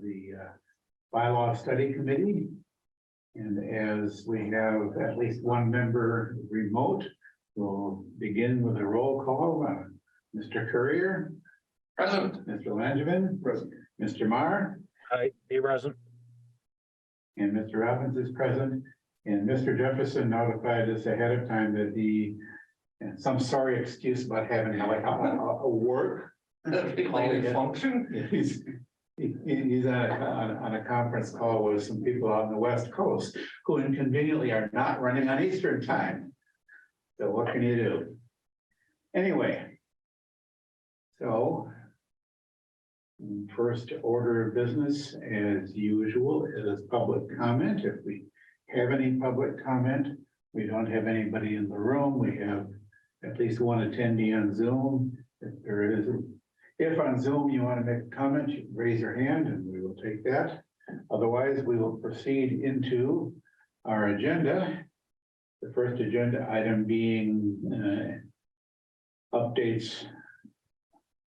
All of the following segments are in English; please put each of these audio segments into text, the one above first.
the Bylaw Study Committee. And as we have at least one member remote, we'll begin with a roll call. Mr. Courier. Present. Mr. Langevin. Present. Mr. Marr. Aye, be present. And Mr. Robbins is present. And Mr. Jefferson notified us ahead of time that he, and some sorry excuse about having like a work function. He's on a conference call with some people on the West Coast who inconveniently are not running on Eastern time. So what can you do? Anyway, so first order of business, as usual, is public comment. If we have any public comment, we don't have anybody in the room. We have at least one attendee on Zoom. If on Zoom you want to make a comment, you can raise your hand and we will take that. Otherwise, we will proceed into our agenda. The first agenda item being updates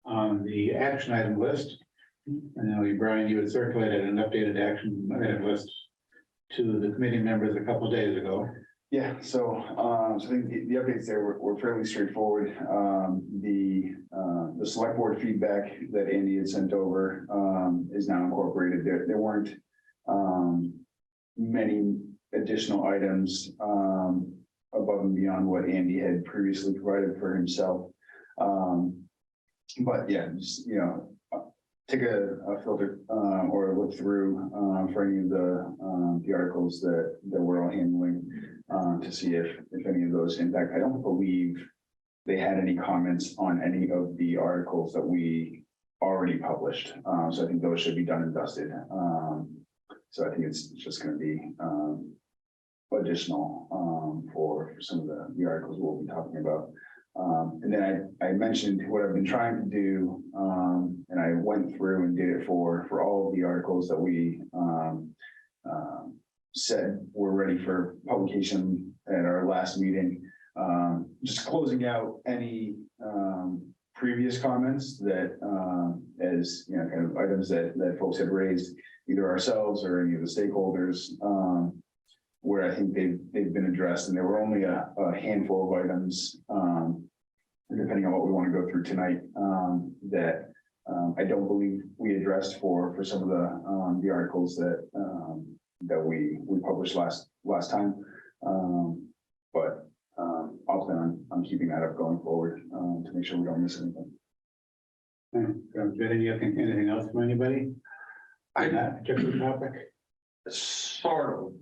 on the action item list. And then Brian, you had circulated an updated action item list to the committee members a couple of days ago. Yeah, so I think the updates there were fairly straightforward. The select board feedback that Andy had sent over is now incorporated. There weren't many additional items above and beyond what Andy had previously provided for himself. But yeah, just, take a filter or look through for any of the articles that we're all handling to see if any of those impact. I don't believe they had any comments on any of the articles that we already published. So I think those should be done and dusted. So I think it's just going to be additional for some of the articles we'll be talking about. And then I mentioned what I've been trying to do, and I went through and did it for all of the articles that we said were ready for publication at our last meeting. Just closing out any previous comments that, as kind of items that folks had raised, either ourselves or any of the stakeholders, where I think they've been addressed, and there were only a handful of items, depending on what we want to go through tonight, that I don't believe we addressed for some of the articles that we published last time. But I'll plan on keeping that up going forward to make sure we don't miss anything. Anything else from anybody? On that particular topic? Sort of.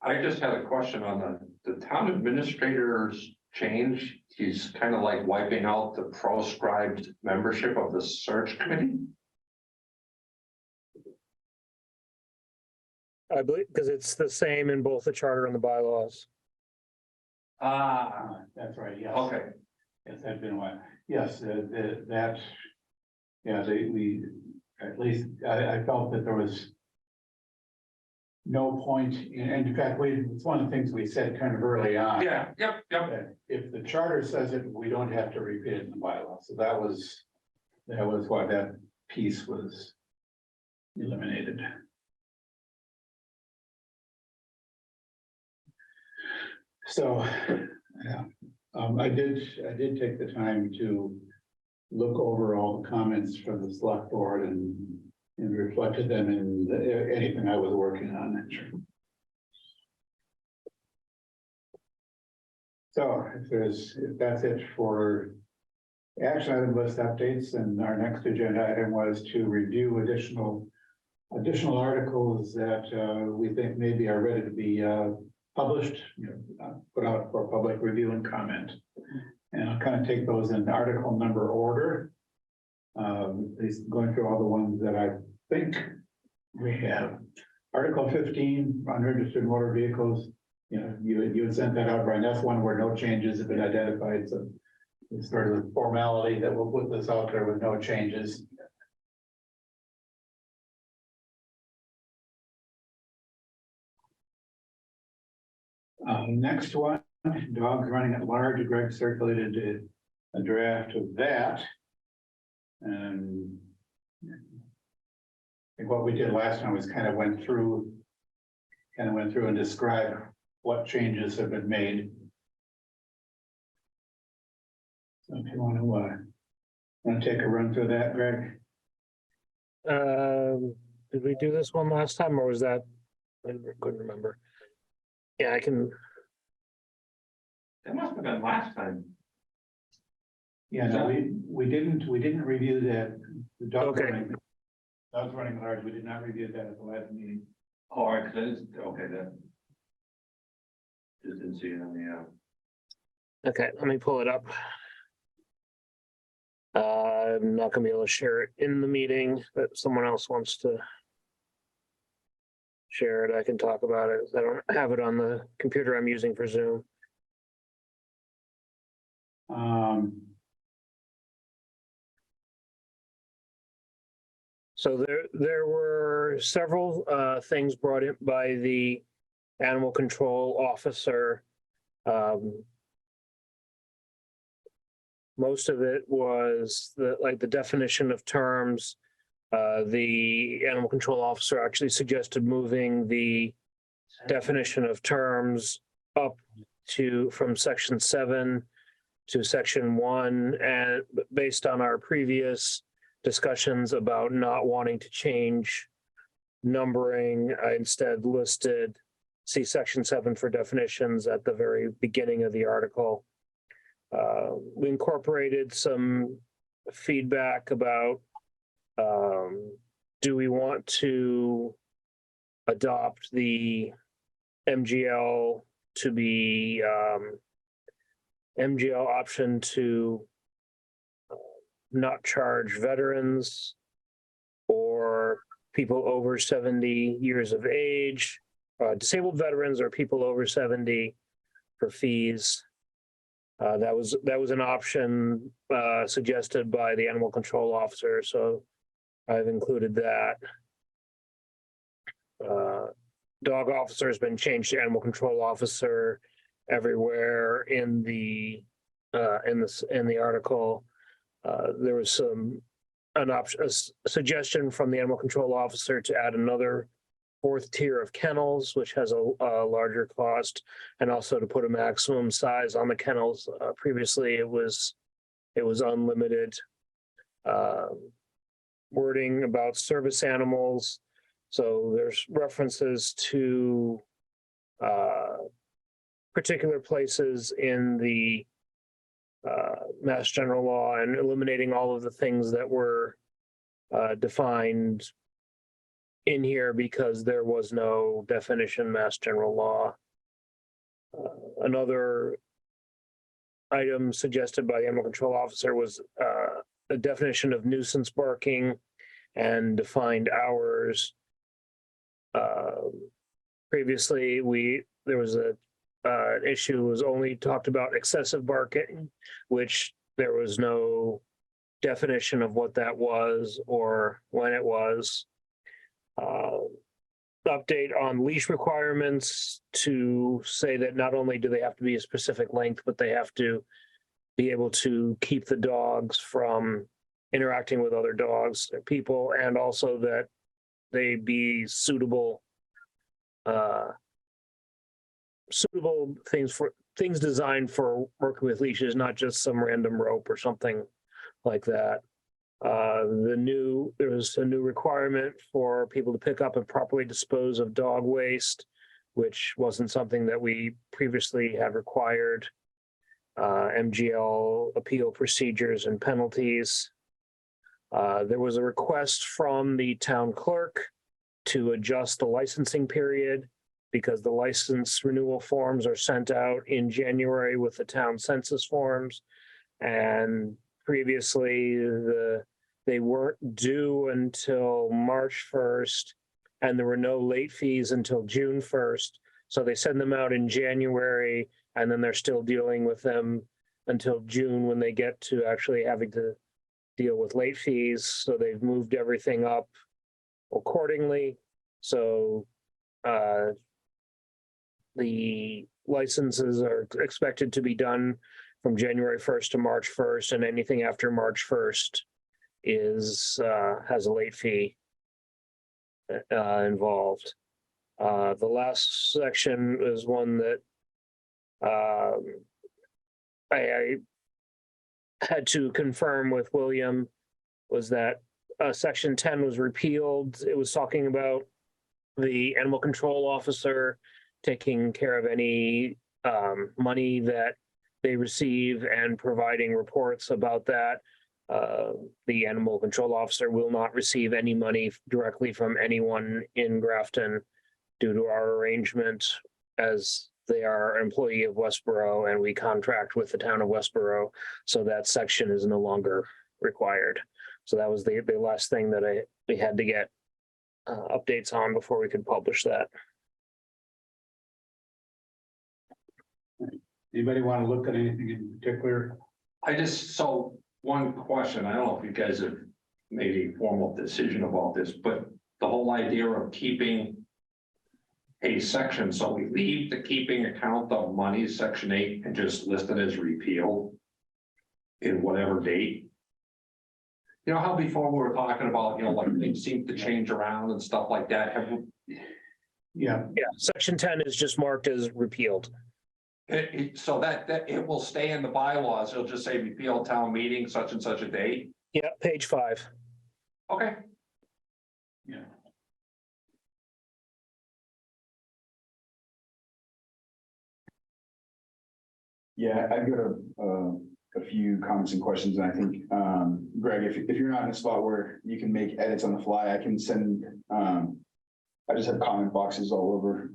I just had a question on the town administrator's change. He's kind of like wiping out the proscribed membership of the search committee. I believe because it's the same in both the charter and the bylaws. That's right. Yes. Okay. Yes, that's been a while. Yes, that. Yeah, we at least I felt that there was no point, and in fact, it's one of the things we said kind of early on. Yeah. Yep. That if the charter says it, we don't have to repeat it in the bylaw. So that was why that piece was eliminated. So, yeah, I did take the time to look over all the comments from the select board and reflected them in anything I was working on. So if that's it for action item list updates, and our next agenda item was to review additional articles that we think maybe are ready to be published, put out for public review and comment. And I'll kind of take those in article number order. At least going through all the ones that I think we have. Article 15, unregistered motor vehicles. You had sent that out, Brian. That's one where no changes have been identified. So it's sort of a formality that we'll put this out there with no changes. Next one, dogs running at large. Greg circulated a draft of that. think what we did last time was kind of went through and described what changes have been made. So if you want to take a run through that, Greg? Did we do this one last time or was that? I couldn't remember. Yeah, I can. It must have been last time. Yeah, no, we didn't review that. The dog Okay. running. Dogs running large, we did not review that at the last meeting. All right, okay, then. Just didn't see it on the, Okay, let me pull it up. I'm not gonna be able to share it in the meeting, but if someone else wants to share it, I can talk about it. I don't have it on the computer I'm using for Zoom. So there were several things brought in by the animal control officer. Most of it was the definition of terms. The animal control officer actually suggested moving the definition of terms up from section 7 to section 1, and based on our previous discussions about not wanting to change numbering, I instead listed, see section 7 for definitions at the very beginning of the article. We incorporated some feedback about do we want to adopt the MGL to be MGL option to not charge veterans or people over 70 years of age, disabled veterans or people over 70 for fees. That was an option suggested by the animal control officer, so I've included that. Dog officer has been changed to animal control officer everywhere in the article. There was a suggestion from the animal control officer to add another 4th tier of kennels, which has a larger cost, and also to put a maximum size on the kennels. Previously, it was unlimited. Wording about service animals. So there's references to particular places in the Mass General Law and eliminating all of the things that were defined in here because there was no definition Mass General Law. Another item suggested by the animal control officer was a definition of nuisance barking and defined hours. Previously, there was an issue was only talked about excessive barking, which there was no definition of what that was or when it was. Update on leash requirements to say that not only do they have to be a specific length, but they have to be able to keep the dogs from interacting with other dogs or people, and also that they be suitable things designed for working with leashes, not just some random rope or something like that. There was a new requirement for people to pick up and properly dispose of dog waste, which wasn't something that we previously had required. MGL appeal procedures and penalties. There was a request from the town clerk to adjust the licensing period because the license renewal forms are sent out in January with the town census forms. And previously they weren't due until March 1st, and there were no late fees until June 1st. So they send them out in January, and then they're still dealing with them until June when they get to actually having to deal with late fees. So they've moved everything up accordingly. So the licenses are expected to be done from January 1st to March 1st, and anything after March 1st has a late fee. involved. The last section is one that I had to confirm with William, was that section 10 was repealed. It was talking about the animal control officer taking care of any money that they receive and providing reports about that. The animal control officer will not receive any money directly from anyone in Grafton due to our arrangement, as they are an employee of Westboro and we contract with the town of Westboro. So that section is no longer required. So that was the last thing that we had to get updates on before we could publish that. Anybody want to look at anything in particular? So one question, I don't know if you guys have made a formal decision about this, but the whole idea of keeping a section, so we leave the keeping account of money, section 8, and just list it as repealed in whatever date. You know how before we were talking about, like things seem to change around and stuff like that. Yeah, Yeah, section 10 is just marked as repealed. So that it will stay in the bylaws. It'll just say repeal town meeting, such and such a date. Yeah, page 5. Okay. yeah. Yeah, I've got a few comments and questions, and I think, Greg, if you're not in a spot where you can make edits on the fly, I can send, I just have comment boxes all over,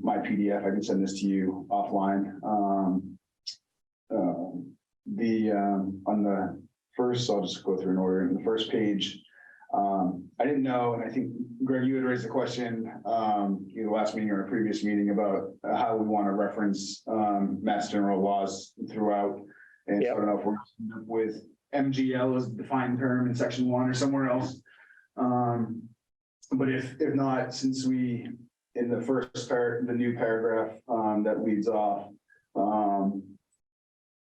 my PDF. I can send this to you offline. On the first, I'll just go through an order. In the first page, I didn't know, and I think, Greg, you had raised the question, either last meeting or a previous meeting, about how we want to reference Mass General laws throughout. And so I don't know if we're with MGL as a defined term in section 1 or somewhere else. But if not, since we, in the first part, the new paragraph that leads off,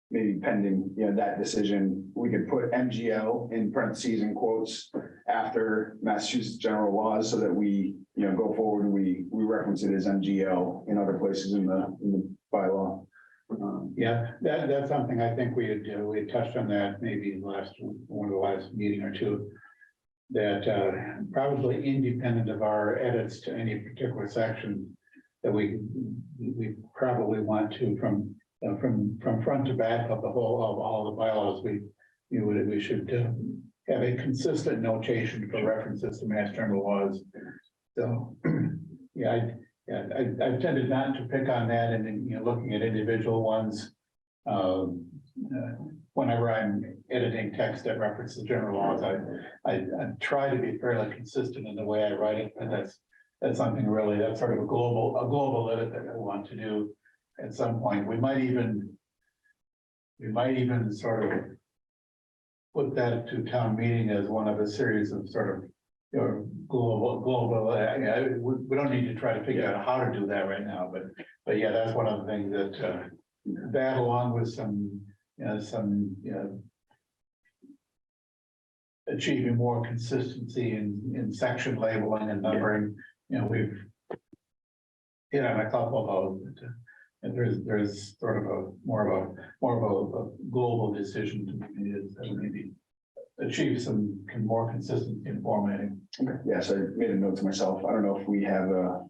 maybe pending, that decision, we could put MGL in parentheses and quotes after Massachusetts general laws, so that we, go forward and we reference it as MGL in other places in the bylaw. Yeah, that's something I think we had touched on that maybe in one of the last meeting or two. That probably independent of our edits to any particular section, that we probably want to from front to back of all the bylaws, we should have a consistent notation for references to Mass General laws. So I've tended not to pick on that, and then looking at individual ones. Whenever I'm editing text that references general laws, I try to be fairly consistent in the way I write it, and that's something really, that's sort of a global edit that I want to do at some point. We might even sort of put that to town meeting as one of a series of sort of global. We don't need to try to figure out how to do that right now, but yeah, that's one of the things that that, along with some achieving more consistency in section labeling and numbering. We've hit on a couple of those, and there's sort of a more of a global decision to be made, is maybe achieve some more consistency in formatting. Okay. Yeah, so I made a note to myself. I don't know if we have a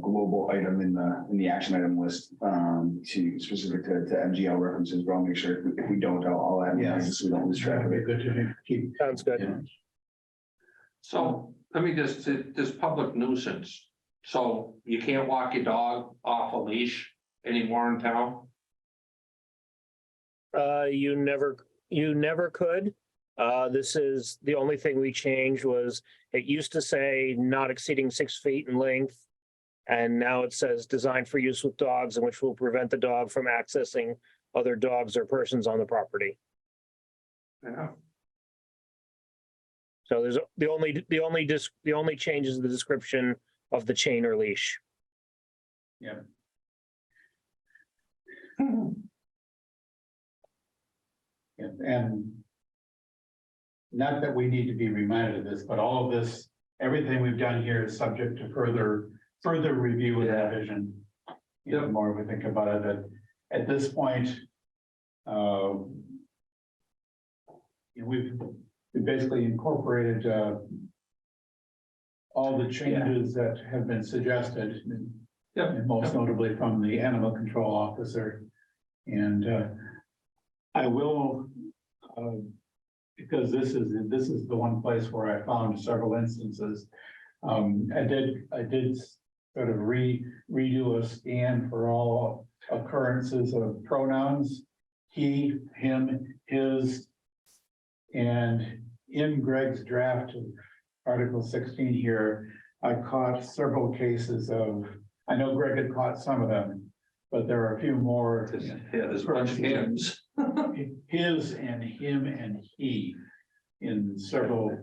global item in the action item list to specific to MGL references, but I'll make sure if we don't, I'll add it just so we don't lose track of it. Good to keep. Sounds good. So let me just, this public nuisance. So you can't walk your dog off a leash anymore in town? You never could. This is the only thing we changed. Was it used to say not exceeding 6 feet in length, and now it says designed for use with dogs, and which will prevent the dog from accessing other dogs or persons on the property. Yeah. So there's the only change is the description of the chain or leash. Yeah. And not that we need to be reminded of this, but all of this everything we've done here is subject to further review and Yeah. revision. The Yep. more we think about it, that at this point, we've basically incorporated, all the changes that have been suggested. Yep. And most notably from the animal control officer. And, I will, because this is the one place where I found several instances. I did sort of redo a scan for all occurrences of pronouns, he, him, his. And in Greg's draft of Article 16 here, I caught several cases of, I know Greg had caught some of them, but there are a few more. Yeah, there's a bunch of hymns. His and him and he in several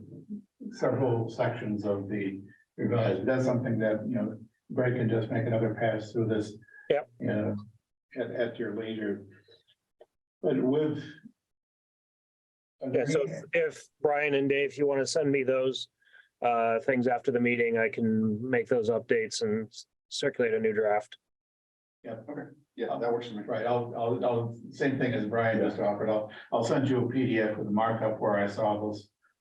sections of the revised. That's something that, Greg can just make another pass through this. Yep. At your leisure. But with. Yeah, so if Brian and Dave, you want to send me those things after the meeting, I can make those updates and circulate a new draft. Yeah, Okay, yeah, that works for me. right, I'll, same thing as Brian just offered, I'll send you a PDF with a markup where I saw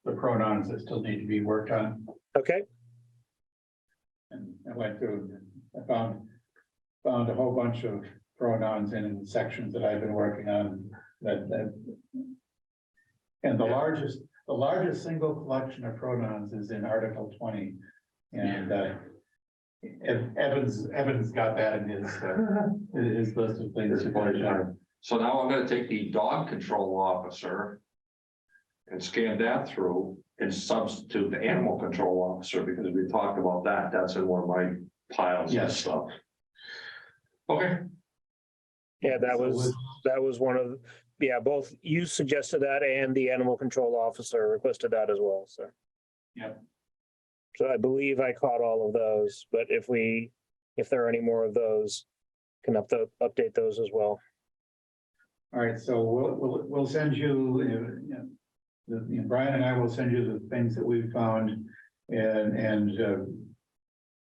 the pronouns that still need to be worked on. Okay, And I went through, I found a whole bunch of pronouns in sections that I've been working on that. And the largest single collection of pronouns is in Article 20. And Evans got that in his list of things. So now I'm gonna take the dog control officer and scan that through and substitute the animal control officer, because we talked about that. That's in one of my piles of Yes. stuff. Okay, yeah, that So was one of, both you suggested that and the animal control officer requested that as well, so. Yep. So I believe I caught all of those, but if there are any more of those, can update those as well. All right, so we'll send you, Brian and I will send you the things that we've found, and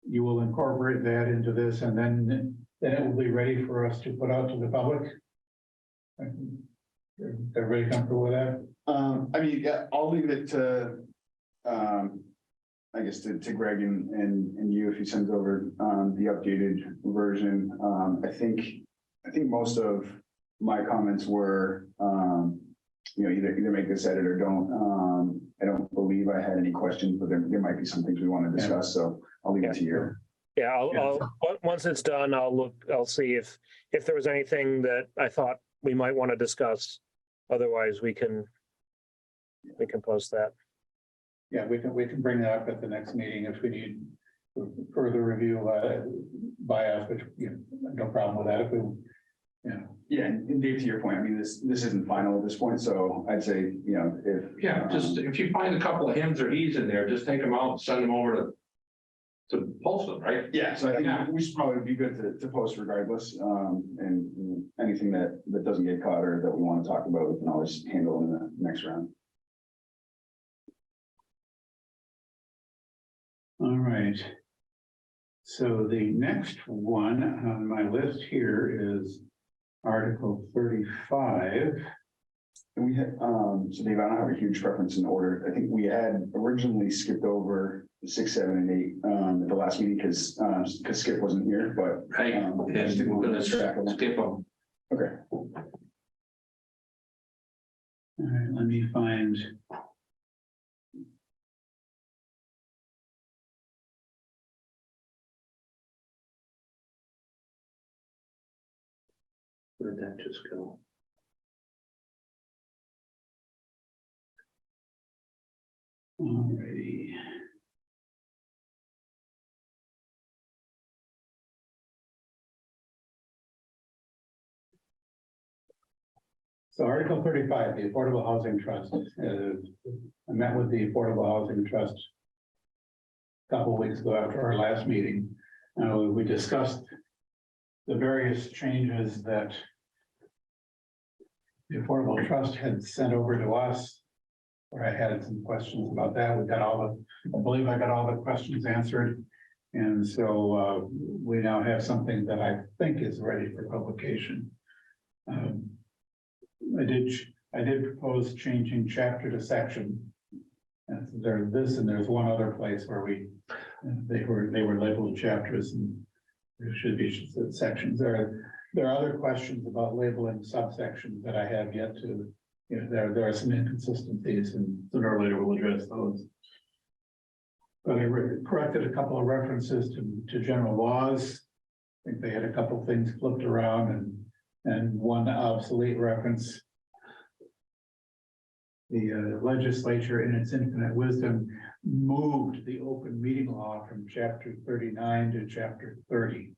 you will incorporate that into this, and then it will be ready for us to put out to the public. Everybody comfortable with that? I mean, yeah, I'll leave it to, I guess to Greg and you, if he sends over, the updated version. I think most of my comments were, either make this edit or don't. I don't believe I had any questions, but there might be some things we want to discuss, so I'll leave it to you. Yeah, I'll once it's done, I'll see if there was anything that I thought we might want to discuss. Otherwise, we can post that. Yeah, we can bring that up at the next meeting if we need further review by us, which, no problem with that if we, Yeah, and Dave, to your point, I mean, this isn't final at this point, so I'd say, if. just if you find a couple of hymns or he's in there, just take them out and send them over to post them, right? Yeah, so I Yeah. think we should probably be good to post regardless, and anything that doesn't get caught or that we want to talk about, we can always handle in the next round. all right. So the next one on my list here is Article 35. And we had, so Dave, I don't have a huge preference in order. I think we had originally skipped over 6, 7, and 8 at the last meeting because Skip wasn't here, but. Right, I and just didn't we're want gonna to distract him. skip them. Okay. All right, let me find. Where did that just go? All righty. So Article 35, the Affordable Housing Trust. I met with the Affordable Housing Trust a couple of weeks ago after our last meeting. We discussed the various changes that the Affordable Trust had sent over to us where I had some questions about that. I believe I got all the questions answered. And so we now have something that I think is ready for publication. I did propose changing chapter to section. And so there's this, and there's one other place where they were labeled chapters, and there should be sections. There are other questions about labeling subsections that I have yet to, there are some inconsistencies, and sooner or later we'll address those. But I corrected a couple of references to general laws. I think they had a couple of things flipped around, and one obsolete reference. The legislature, in its infinite wisdom, moved the open meeting law from chapter 39 to chapter 30.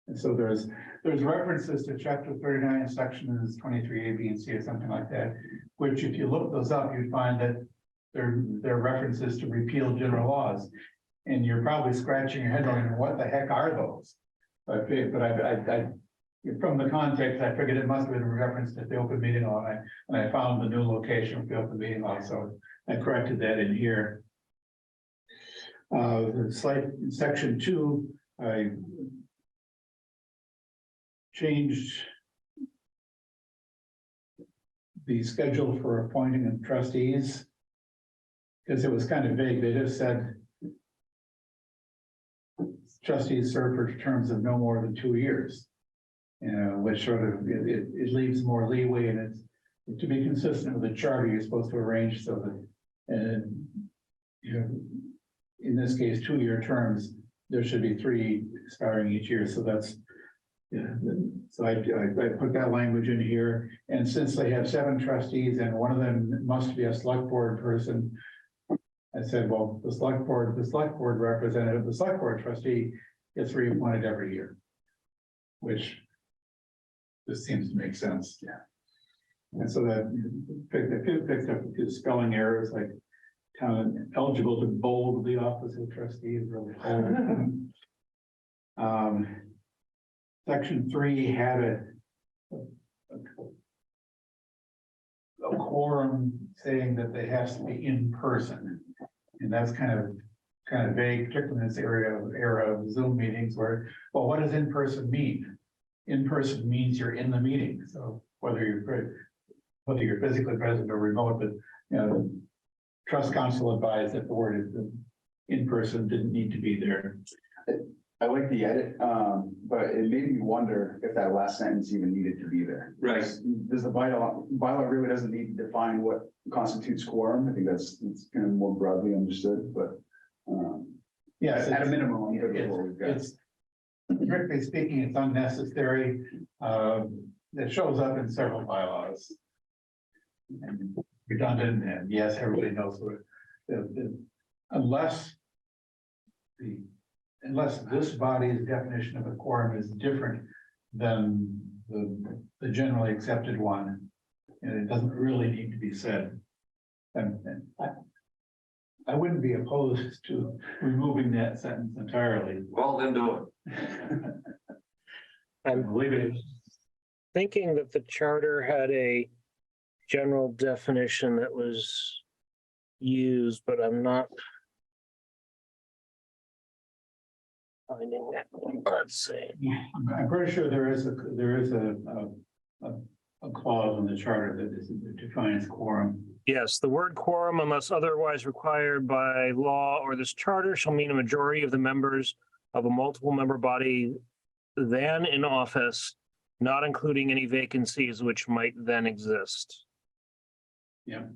And so there's references to chapter 39, sections 23A, B, and C, or something like that, which if you look those up, you'd find that they're references to repeal general laws. And you're probably scratching your head going, what the heck are those? But from the context, I figured it must have been a reference to the open meeting law, and I found the new location of the open meeting law, so I corrected that in here. Section 2, I changed the schedule for appointing of trustees because it was kind of vague. They just said trustees serve for terms of no more than 2 years. Which sort of, it leaves more leeway, and it's to be consistent with the charter, you're supposed to arrange so that, in this case, 2-year terms, there should be 3 expiring each year. So that's, so I put that language in here. And since they have 7 trustees and one of them must be a select board person, I said, well, the select board representative, the select board trustee gets reappointed every year, which this seems to make sense. Yeah. And so that picked up a few spelling errors, like town eligible to bold the office of trustee is really bold. Section 3 had a quorum saying that they has to be in person. And that's kind of vague, particularly in this era of Zoom meetings where, well, what does in person mean? In person means you're in the meeting. So whether you're physically present or remote, but trust council advised that the word is in person didn't need to be there. I like the edit, but it made me wonder if that last sentence even needed to be there. Right. Does the bylaw really doesn't need to define what constitutes quorum? I think it's kind of more broadly understood, but Yes, at a minimum, I'm good with what we've got. It's strictly speaking, it's unnecessary. It shows up in several bylaws. And redundant, and yes, everybody knows what unless this body's definition of a quorum is different than the generally accepted one, and it doesn't really need to be said. And I wouldn't be opposed to removing that sentence entirely. Well, then do it. I'm Believe it. thinking that the charter had a general definition that was used, but I'm not finding that one. Let's see. I'm pretty sure there is a clause in the charter that defines quorum. Yes, the word quorum, unless otherwise required by law or this charter, shall mean a majority of the members of a multiple member body then in office, not including any vacancies which might then exist. Yeah.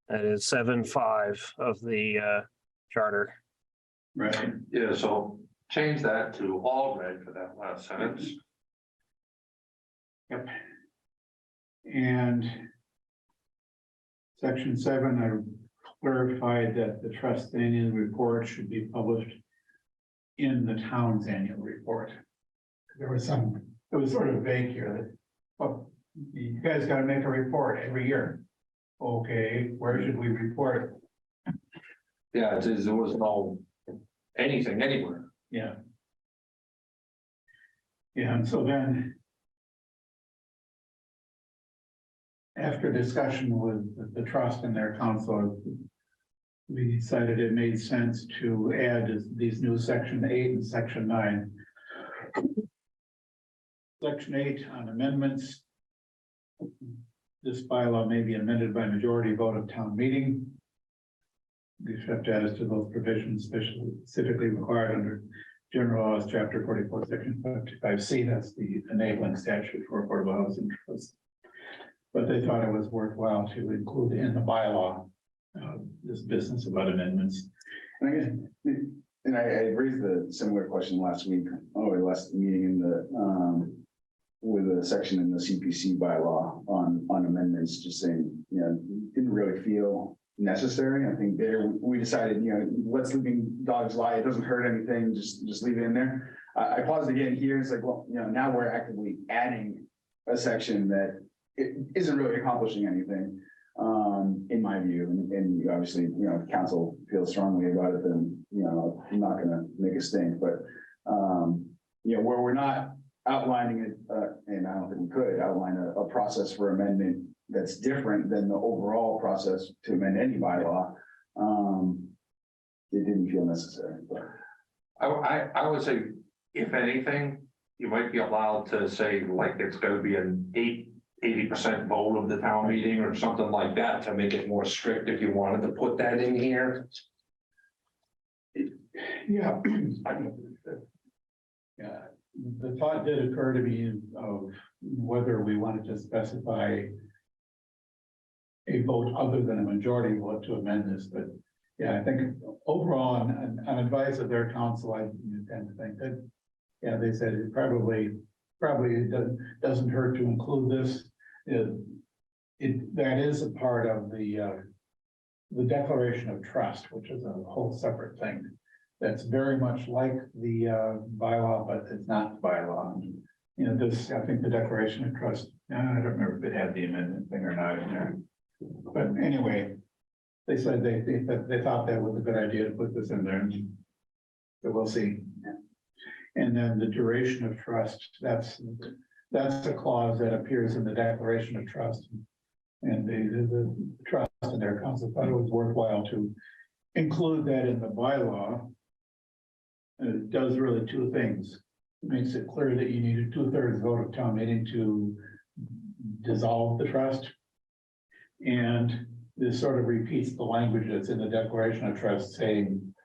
That is 7.5 of the charter. Right. Yeah, so change that to all red for that last sentence. Yep. And section 7, I clarified that the trust annual report should be published in the town's annual report. There was it was sort of vague here that, well, you guys got to make a report every year. Okay, where should we report it? Yeah, there was no anything anywhere. Yeah. Yeah, and so then after discussion with the trust and their council, we decided it made sense to add these new section 8 and section 9. Section 8 on amendments. This bylaw may be amended by majority vote of town meeting. Except as to those provisions specifically required under General Laws, Chapter 44, Section 55C. That's the enabling statute for affordable housing trust. But they thought it was worthwhile to include in the bylaw this business about amendments. And I guess, and I raised a similar question last week, last meeting in the, with a section in the CPC bylaw on amendments, just saying, didn't really feel necessary. I think there, we decided, let's leaving dogs lie. It doesn't hurt anything. Just leave it in there. I paused again here. It's like, well, now we're actively adding a section that it isn't really accomplishing anything, in my view. And obviously, if council feels strongly about it, then, I'm not going to make a stink, but, where we're not outlining it, and I don't think we could outline a process for amendment that's different than the overall process to amend any bylaw. It didn't feel necessary. But. I would say, if anything, you might be allowed to say like it's gonna be an 80% vote of the town meeting or something like that to make it more strict if you wanted to put that in here. Yeah. Yeah. The thought did occur to me of whether we wanted to specify a vote other than a majority vote to amend this, but yeah, I think overall on advice of their council, I tend to think that, yeah, they said it probably doesn't hurt to include this. That is a part of the declaration of trust, which is a whole separate thing. That's very much like the bylaw, but it's not the bylaw. This, I think the declaration of trust, I don't remember if it had the amendment thing or not in there. But anyway, they said they thought that was a good idea to put this in there. So we'll see. And then the duration of trust, that's a clause that appears in the declaration of trust. And the trust and their council thought it was worthwhile to include that in the bylaw. And it does really two things. It makes it clear that you need a 2/3 vote of town meeting to dissolve the trust. And this sort of repeats the language that's in the declaration of trust saying,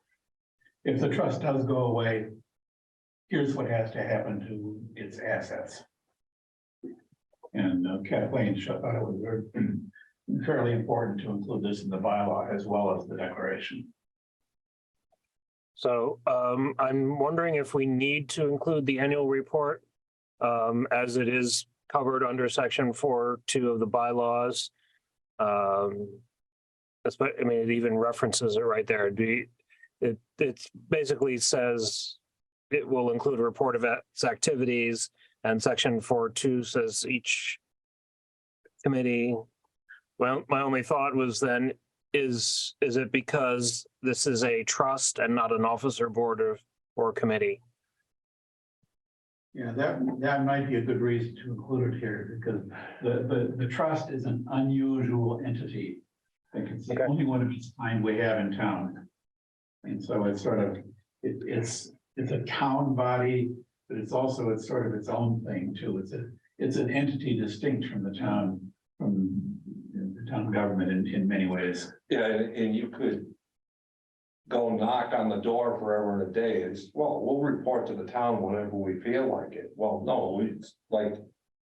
if the trust does go away, here's what has to happen to its assets. And Kathleen thought it was fairly important to include this in the bylaw as well as the declaration. So I'm wondering if we need to include the annual report as it is covered under section 4.2 of the bylaws. I mean, it even references it right there. It basically says it will include a report of its activities, and section 4.2 says each committee. Well, my only thought was then, is it because this is a trust and not an officer board or committee? Yeah, that might be a good reason to include it here, because the trust is an unusual entity. I think it's the only one of its kind we have in town. And so it's sort of, it's a town body, but it's sort of its own thing too. It's an entity distinct from the town government in many ways. Yeah, and you could go knock on the door forever and a day. It's, well, we'll report to the town whenever we feel like it. Well, no, it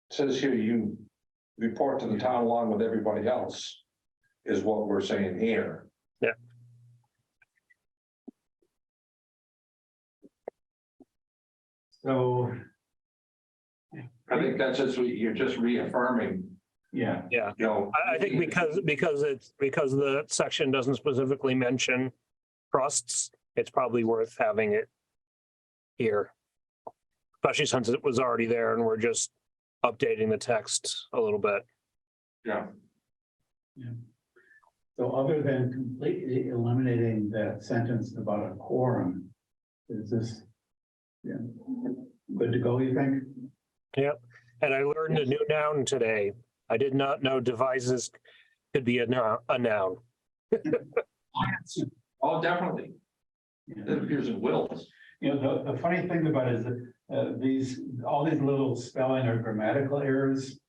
says here, you report to the town along with everybody else, is what we're saying here. Yeah. So I think that's just, you're just reaffirming. yeah. Yeah. I think because the section doesn't specifically mention trusts, it's probably worth having it here, especially since it was already there and we're just updating the text a little bit. Yeah. Yeah. So other than completely eliminating that sentence about a quorum, is this good to go, you think? Yep. And I learned a new noun today, I did not know devises could be a noun. Oh, definitely. It appears in wills. You know, the funny thing about it is that all these little spelling or grammatical errors.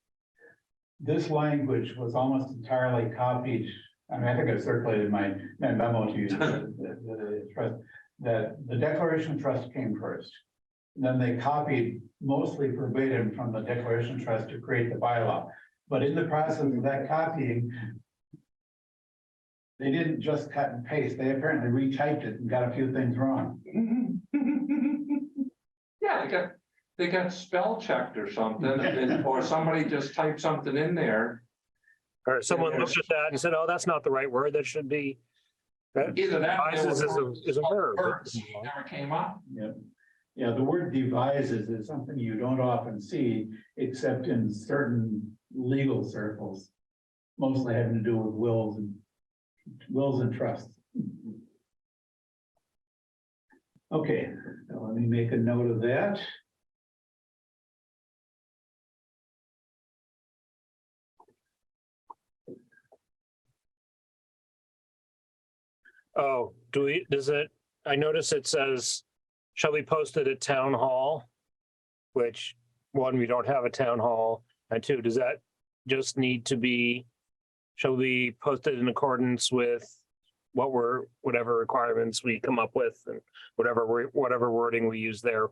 This language was almost entirely copied. I mean, I think I circulated my memo to you, that the Declaration of Trust came first. And then they copied mostly verbatim from the Declaration of Trust to create the bylaw. But in the process of that copying, they didn't just cut and paste. They apparently retyped it and got a few things wrong. Yeah, they got spell checked or something, or somebody just typed something in there. Or someone looked at that and said, oh, that's not the right word. That should be. Either that or Devises is a verb. words never came up. Yeah. Yeah, the word devises is something you don't often see, except in certain legal circles. Mostly having to do with wills and trusts. Okay, so let me make a note of that. Oh, I notice it says, shall be posted at town hall? Which, one, we don't have a town hall, and two, does that just need to be, shall be posted in accordance with whatever requirements we come up with and whatever wording we use there?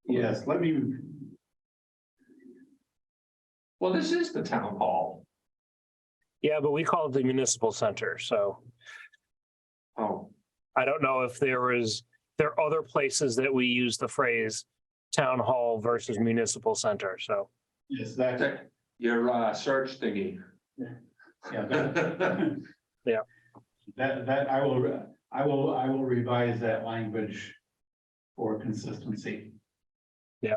Yes, let me, Well, this is the town hall. Yeah, but we call it the municipal center, so Oh, I don't know if there are other places that we use the phrase town hall versus municipal center, so. yes, that, your search thingy. yeah, that, Yeah. that I will revise that language for consistency. Yeah.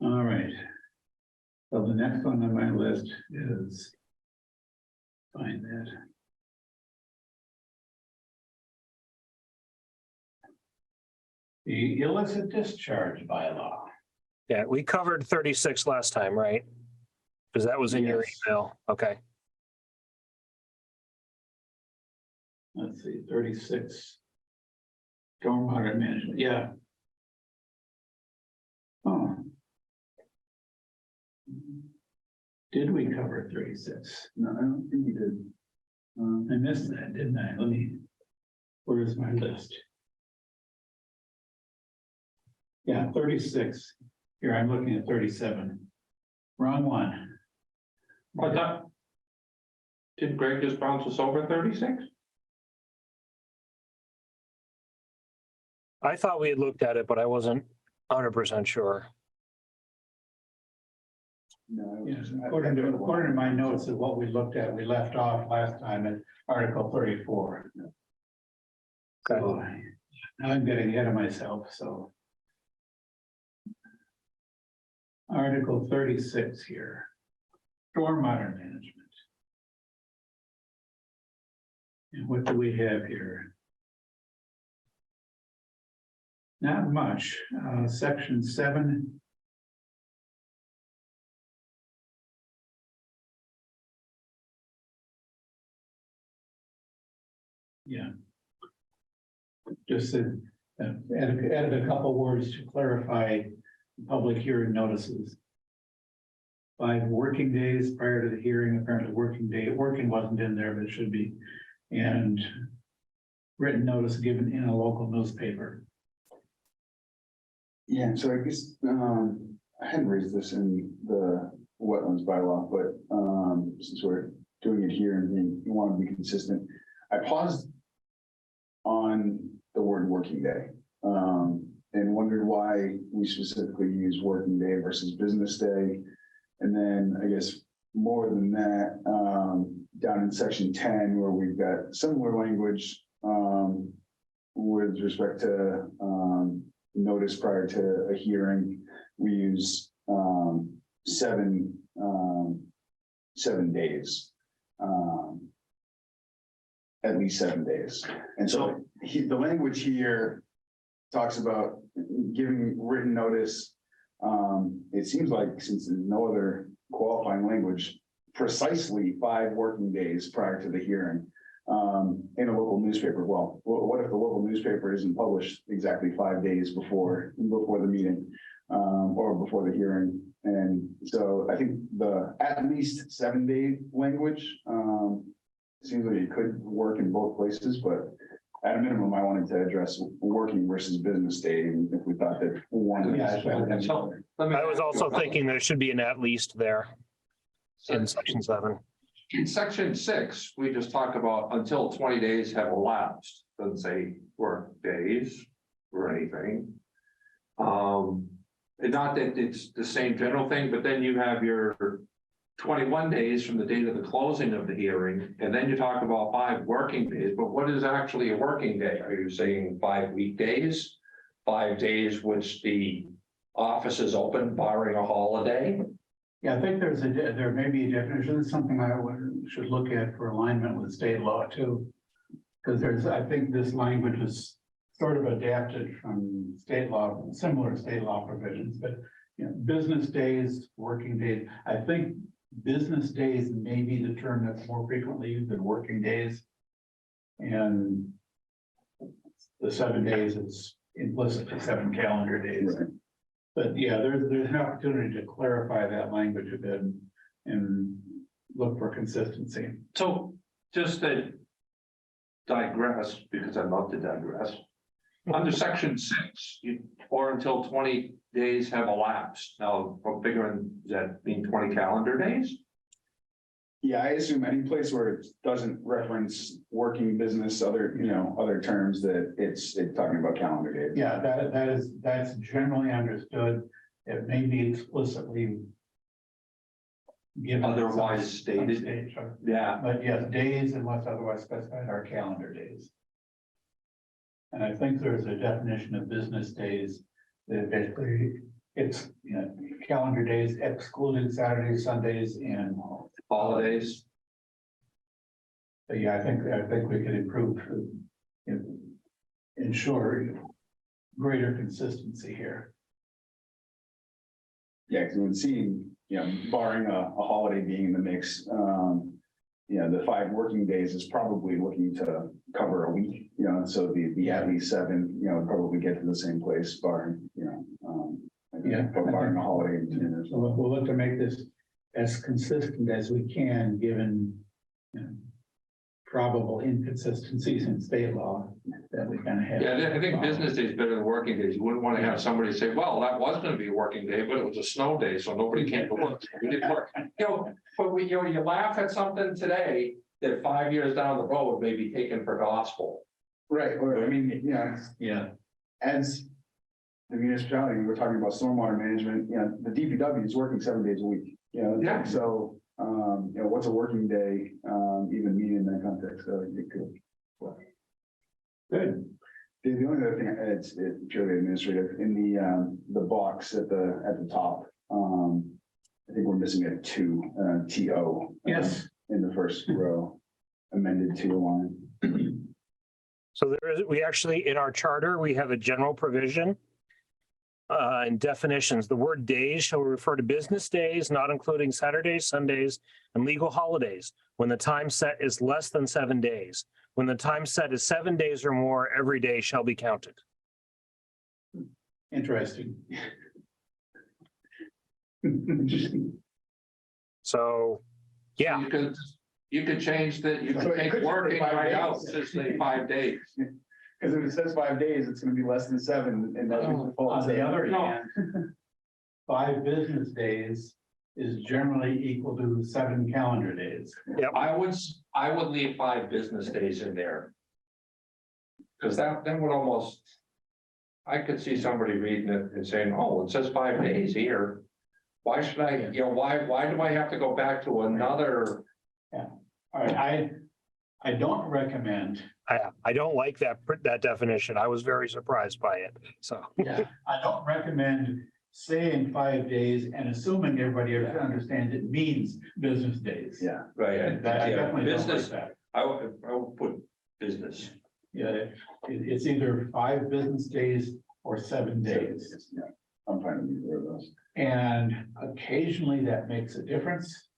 All right. So the next one on my list is, find that. The illicit discharge bylaw. Yeah, we covered 36 last time, right? Because that was in your Yes. email. Okay. Let's see, 36. Stormwater management, yeah. Oh. Did we cover 36? No, I don't think we did. I missed that, didn't I? Where's my list? Yeah, 36. Here, I'm looking at 37. Wrong one. But that, did Greg just bounce us over 36? I thought we had looked at it, but I wasn't 100% sure. No, Yes, according to my notes of what we looked at, we left off last time at Article 34. Okay. So, now I'm getting ahead of myself, so. Article 36 here. Stormwater management. And what do we have here? Not much. Section 7. Yeah. Just added a couple words to clarify public hearing notices. 5 working days prior to the hearing, apparently working wasn't in there, but it should be. And written notice given in a local newspaper. Yeah, so I guess, I hadn't raised this in the wetlands bylaw, but, since we're doing it here and you want to be consistent, I paused on the word working day, and wondered why we specifically use working day versus business day. And then I guess more than that, down in section 10, where we've got similar language, with respect to, notice prior to a hearing, we use 7 days. At least 7 days. And so the language here talks about giving written notice. It seems like, since there's no other qualifying language, precisely 5 working days prior to the hearing in a local newspaper. Well, what if the local newspaper isn't published exactly 5 days before the meeting or before the hearing? And so I think the at least 7-day language seems like it could work in both places, but at a minimum, I wanted to address working versus business day, and if we thought that one. I was also thinking there should be an at least there in section 7. In section 6, we just talk about until 20 days have elapsed, doesn't say work days or anything. And not that it's the same general thing, but then you have your 21 days from the date of the closing of the hearing, and then you talk about 5 working days, but what is actually a working day? Are you saying 5 weekdays? 5 days which the office is open barring a holiday? Yeah, I think there may be a definition. It's something should look at for alignment with state law too. Because I think this language is sort of adapted from state law, similar state law provisions, but business days, working days. I think business days may be the term that's more frequently used than working days. And the 7 days is implicitly 7 calendar days. Right. But yeah, there's an opportunity to clarify that language a bit and look for consistency. So just to digress, because I love to digress, under section 6, or until 20 days have elapsed. Now, what bigger does that mean? 20 calendar days? Yeah, I assume any place where it doesn't reference working business, other terms, that it's talking about calendar days. Yeah, that's generally understood. It may be explicitly given. Otherwise stated. Stage, sure. Yeah. But yes, days unless otherwise specified are calendar days. And I think there's a definition of business days that basically it's calendar days excluding Saturdays, Sundays, and Holidays. But yeah, I think we could improve, ensure greater consistency here. Yeah, because we've seen, barring a holiday being in the mix, the 5 working days is probably looking to cover a week, so the at least 7, probably get to the same place barring, barring a holiday. So we'll look to make this as consistent as we can, given probable inconsistencies in state law that we kind of have. Yeah, I think business day is better than working days. You wouldn't want to have somebody say, well, that was going to be a working day, but it was a snow day, so nobody came to work. We didn't work. But you laugh at something today that 5 years down the road may be taken for gospel. Right, or as the municipality, we're talking about stormwater management, the DPW is working 7 days a week, Yeah. so, what's a working day, even mean in that context, so it could. Good. The only other thing, it's purely administrative, in the box at the top, I think we're missing a 2, TO. Yes. In the first row, amended to a line. So we actually, in our charter, we have a general provision. In definitions, the word days shall refer to business days, not including Saturdays, Sundays, and legal holidays, when the time set is less than 7 days. When the time set is 7 days or more, every day shall be counted. Interesting. So, yeah. You could change that, you So could it take could just be working 5 right out, days. just say 5 days. Because if it says 5 days, it's gonna be less than 7, and that's. On the other No. hand, 5 business days is generally equal to 7 calendar days. I would leave 5 business days in there. Because that would almost, I could see somebody reading it and saying, oh, it says 5 days here. Why should I, why do I have to go back to another? All right, I don't recommend, I don't like that definition. I was very surprised by it, so. I don't recommend saying 5 days and assuming everybody understands it means business days. Yeah, Right, I definitely don't like business, that. I would put business. Yeah, it's either 5 business days or 7 days. yeah, I'm fine with either of those. And occasionally that makes a difference.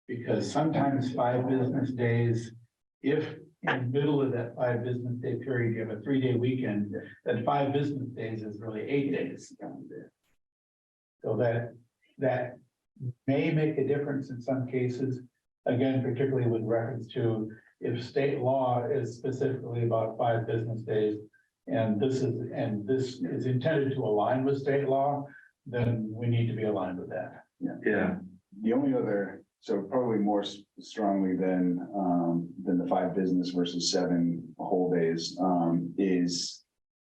Because sometimes 5 business days, if in the middle of that 5 business day period, you have a 3-day weekend, then 5 business days is really 8 days. So that may make a difference in some cases. Again, particularly with reference to if state law is specifically about 5 business days, and this is intended to align with state law, then we need to be aligned with that. Yeah. The only other, so probably more strongly than the 5 business versus 7 whole days, is,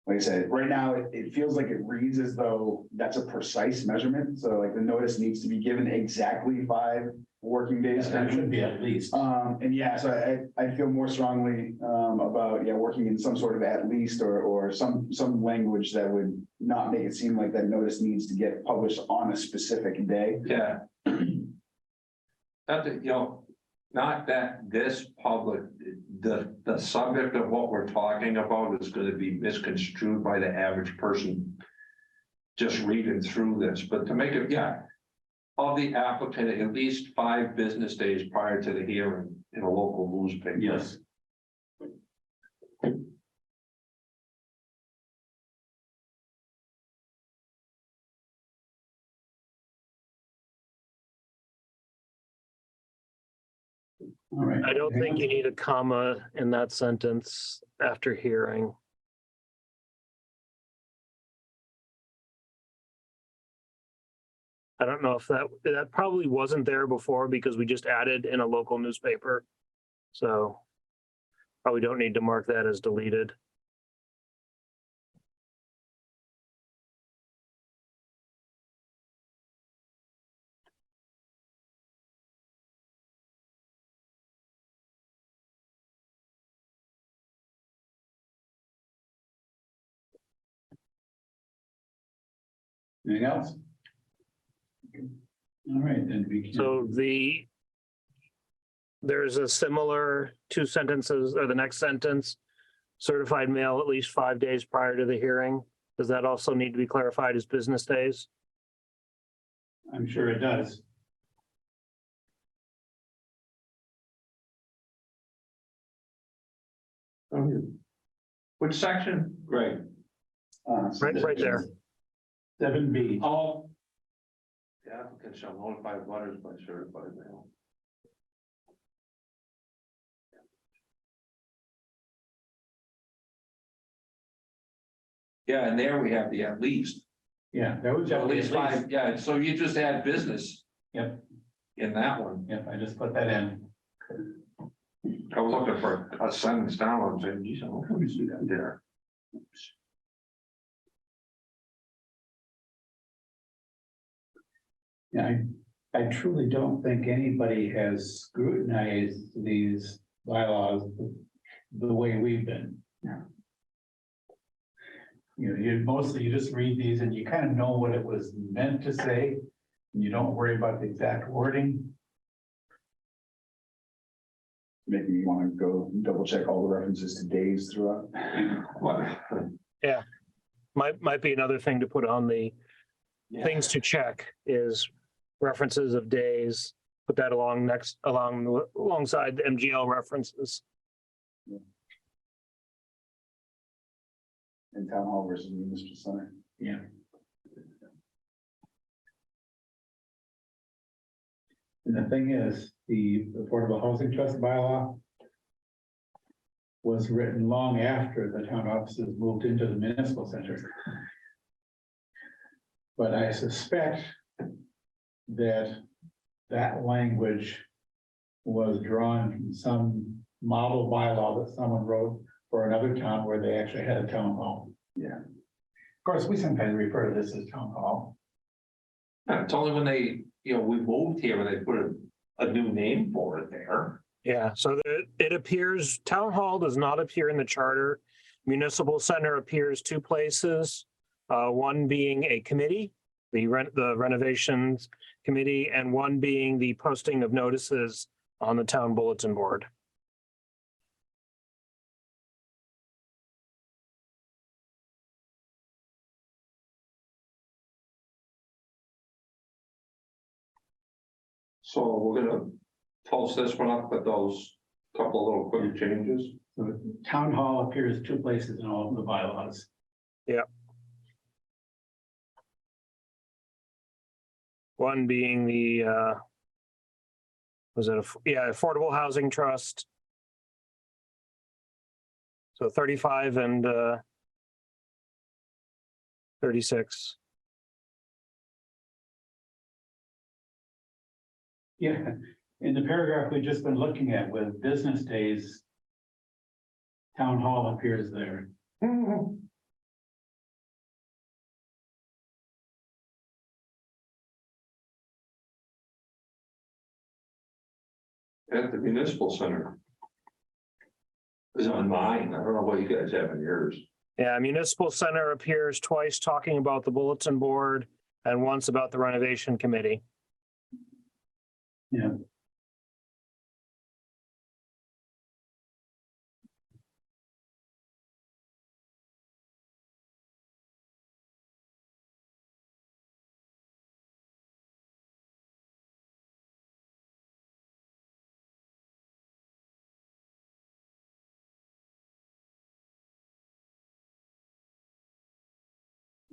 like I said, right now, it feels like it reads as though that's a precise measurement. So like the notice needs to be given exactly 5 working days. That should be at least. And yeah, so I feel more strongly about, working in some sort of at least or some language that would not make it seem like that notice needs to get published on a specific day. Yeah. Not that, not that this public, the subject of what we're talking about is going to be misconstrued by the average person just reading through this, but to make it, of the applicant, at least 5 business days prior to the hearing in a local newspaper. Yes. All right. I don't think you need a comma in that sentence after hearing. I don't know if that probably wasn't there before because we just added in a local newspaper. So probably don't need to mark that as deleted. Anything else? All right, then we can. So there's a similar 2 sentences, or the next sentence, certified mail at least 5 days prior to the hearing. Does that also need to be clarified as business days? I'm sure it does. Which section? Greg? Right there. 7B. Oh. The applicant shall notify butters by certified mail. Yeah, and there we have the at least. Yeah, that was At least 5, yeah, so you just add business. Yep. In that one. Yep, I just put that in. I was looking for a sentence down, I'm saying, geez, I don't know if we see that there. Oops. Yeah, I truly don't think anybody has scrutinized these bylaws the way we've been. You just read these and you kind of know what it was meant to say. And you don't worry about the exact wording. Making me want to go double check all the references to days throughout. Yeah. Might be another thing to put on the things to check is references of days, put that alongside the MGL references. In town hall versus municipal center. Yeah. And the thing is, the Affordable Housing Trust bylaw was written long after the town offices moved into the municipal center. But I suspect that language was drawn from some model bylaw that someone wrote for another town where they actually had a town hall. Yeah. Of course, we sometimes refer to this as town hall. It's only when they, we moved here and they put a new name for it there. Yeah, so it appears town hall does not appear in the charter. Municipal center appears two places. One being a committee, the renovations committee, and one being the posting of notices on the town bulletin board. So we're gonna post this one up with those couple little quick changes. So town hall appears two places in all of the bylaws. One being the, Affordable Housing Trust. So 35 and 36. Yeah, in the paragraph we've just been looking at with business days, town hall appears there. At the municipal center. Is on mine. I don't know what you guys have in yours. Yeah, Municipal Center appears twice talking about the bulletin board and once about the renovation committee. Yeah.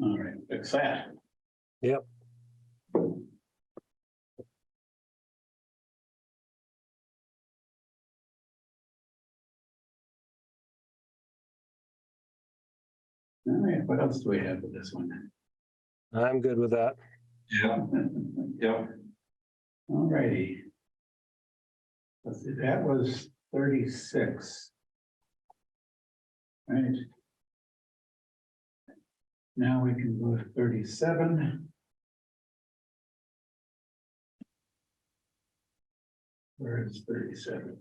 All right, fix that. Yep. All right, what else do we have with this one? I'm good with that. Yeah. Yeah. All righty. Let's see, that was 36. Right. Now we can go to 37. Where is 37?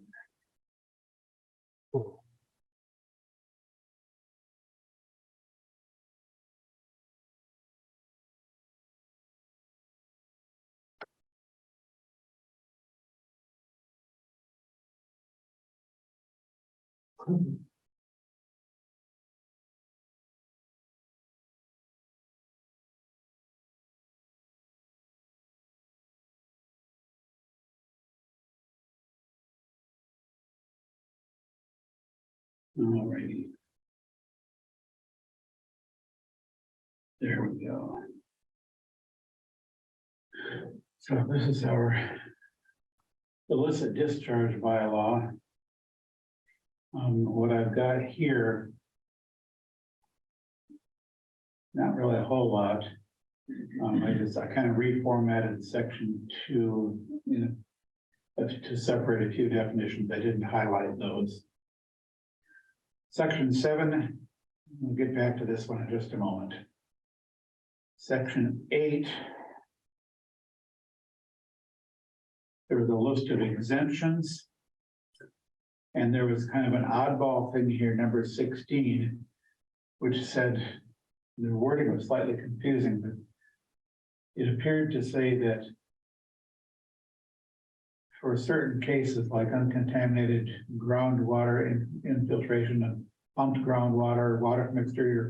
All righty. There we go. So this is our illicit discharge bylaw. What I've got here, not really a whole lot. I kind of reformatted section 2, you know, to separate a few definitions. I didn't highlight those. Section 7, we'll get back to this one in just a moment. Section 8. There was a list of exemptions. And there was kind of an oddball thing here, number 16, which said, the wording was slightly confusing, but it appeared to say that for certain cases like uncontaminated groundwater infiltration of pumped groundwater, water from exterior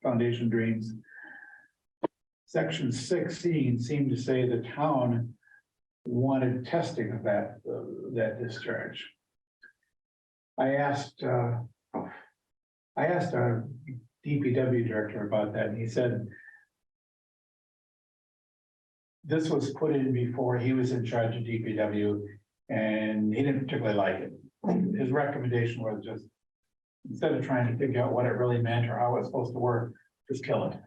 foundation drains. Section 16 seemed to say the town wanted testing of that discharge. I asked our DPW director about that, and he said this was put in before he was in charge of DPW, and he didn't particularly like it. His recommendation was just, instead of trying to figure out what it really meant or how it's supposed to work, just kill it.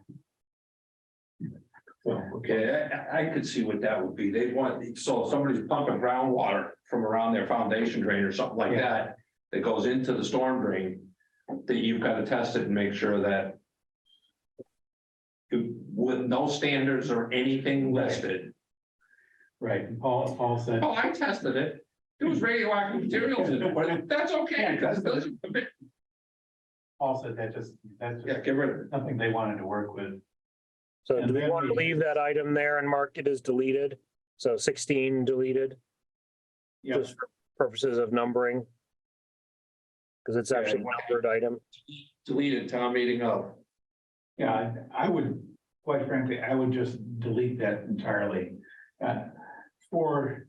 So, Okay, I could see what that would be. They want, so if somebody's pumping groundwater from around their foundation drain or something like that, that goes into the storm drain, that you've got to test it and make sure that with no standards or anything listed. right, and Paul said, Oh, I tested it. There was radioactive materials in it, but that's okay, because it doesn't. Also, that's Yeah, just get rid of it. something they wanted to work with. So And do we then want to we- leave that item there and mark it as deleted? So 16 deleted, Yeah, just for purposes of numbering? Because it's actually a numbered item. Deleted town meeting of. yeah, I would, quite frankly, I would just delete that entirely. Uh, For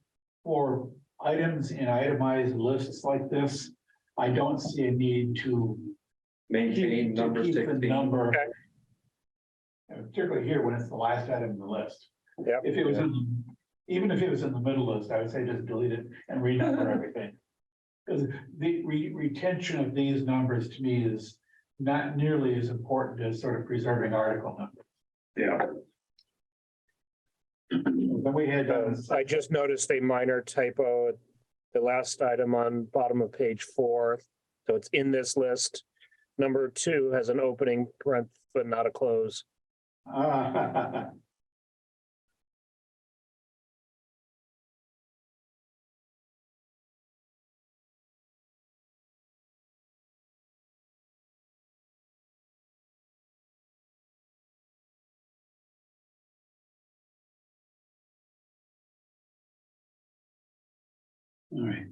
items in itemized lists like this, I don't see a need to Maintain to number keep the 16. number. Okay. Particularly here when it's the last item in the list. Yep. If it was even if it was in the middle list, I would say just delete it and renumber everything. Because the retention of these numbers to me is not nearly as important as sort of preserving article numbers. Yeah. Then we had, I just noticed a minor typo. The last item on bottom of page 4. So it's in this list. Number 2 has an opening parenthesis, but not a close. all right.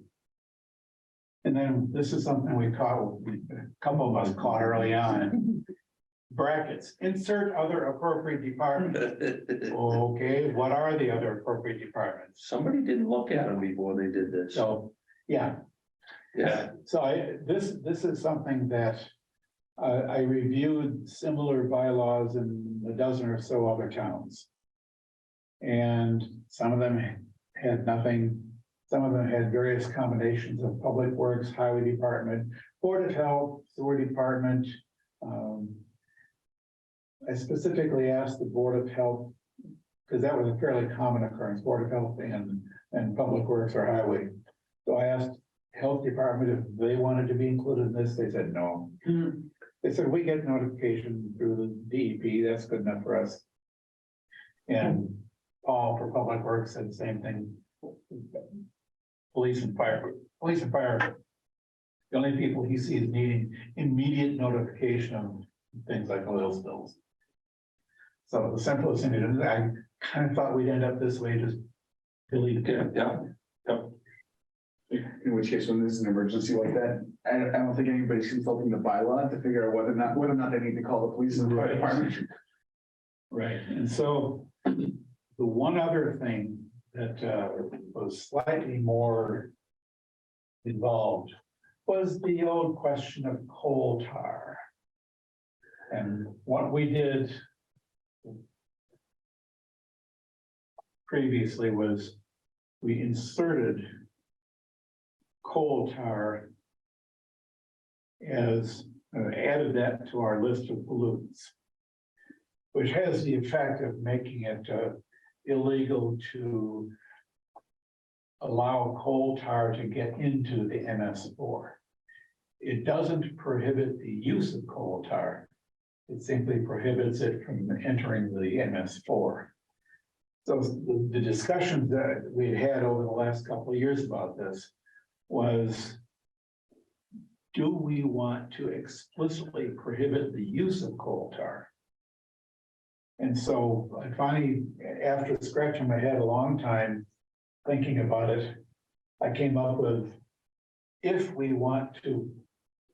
And then this is something we caught, a couple of us caught early on. Brackets, insert other appropriate departments. Okay, what are the other appropriate departments? Somebody didn't look at them before they did this. So, yeah, Yeah, so this is something that I reviewed similar bylaws in a dozen or so other towns. And some of them had nothing, some of them had various combinations of public works, highway department, board of health, sewer department. I specifically asked the Board of Health, because that was a fairly common occurrence, Board of Health and Public Works or Highway. So I asked Health Department if they wanted to be included in this. They said no. They said, we get notification through the DEP, that's good enough for us. And Paul for Public Works said the same thing. Police and fire. The only people he sees needing immediate notification of things like oil spills. So the simplest thing to do, I kind of thought we'd end up this way, just delete it. yeah. In which case, when there's an emergency like that, I don't think anybody's consulting the bylaw to figure out whether or not they need to call the police and fire department. Right, and so the one other thing that was slightly more involved was the old question of coal tar. And what we did previously was we inserted coal tar as added that to our list of pollutants, which has the effect of making it illegal to allow coal tar to get into the MS4. It doesn't prohibit the use of coal tar. It simply prohibits it from entering the MS4. So the discussions that we had over the last couple of years about this was, do we want to explicitly prohibit the use of coal tar? And so I finally, after scratching my head a long time thinking about it, I came up with, if we want to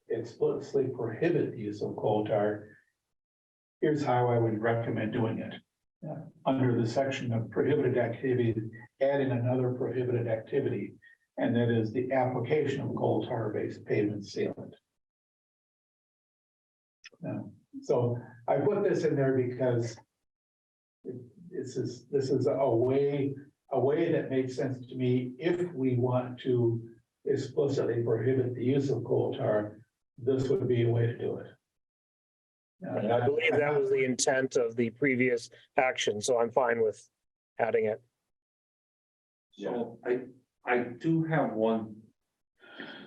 explicitly prohibit the use of coal tar, here's how I would recommend doing it. Under the section of prohibited activities, adding another prohibited activity, and that is the application of coal tar-based pavement sealant. So I put this in there because this is a way that makes sense to me. If we want to explicitly prohibit the use of coal tar, this would be a way to do it. And I believe that was the intent of the previous action, so I'm fine with adding it. So I do have one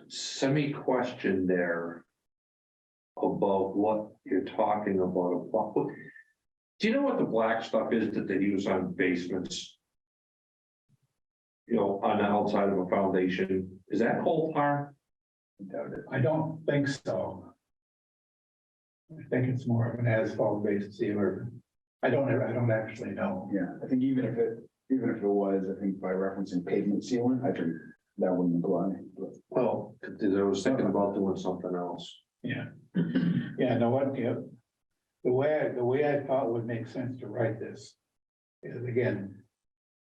semi-question there about what you're talking about. Do you know what the black stuff is that they use on basements? on the outside of a foundation, is that coal tar? I don't think so. I think it's more of an asphalt based sealer. I don't actually know. Yeah, I think even if it was, I think by referencing pavement sealant, I think that wouldn't apply. Well, I was thinking about doing something else. Yeah. Yeah, no, what, yeah. The way I thought would make sense to write this is, again,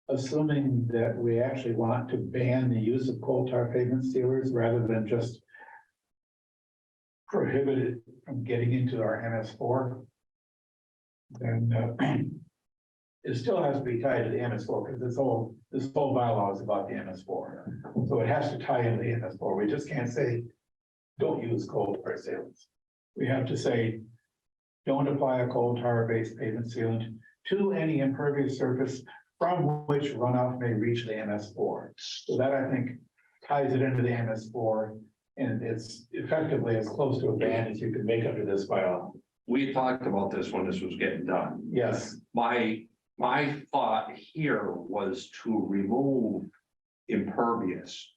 assuming that we actually want to ban the use of coal tar pavement sealers rather than just prohibit it from getting into our MS4, then it still has to be tied to the MS4 because this whole bylaw is about the MS4. So it has to tie into the MS4. We just can't say, don't use coal tar sealants. We have to say, don't apply a coal tar based pavement sealant to any impervious surface from which runoff may reach the MS4. So that, I think, ties it into the MS4, and it's effectively as close to a ban as you can make under this bylaw. We talked about this when this was getting done. Yes, My thought here was to remove impervious.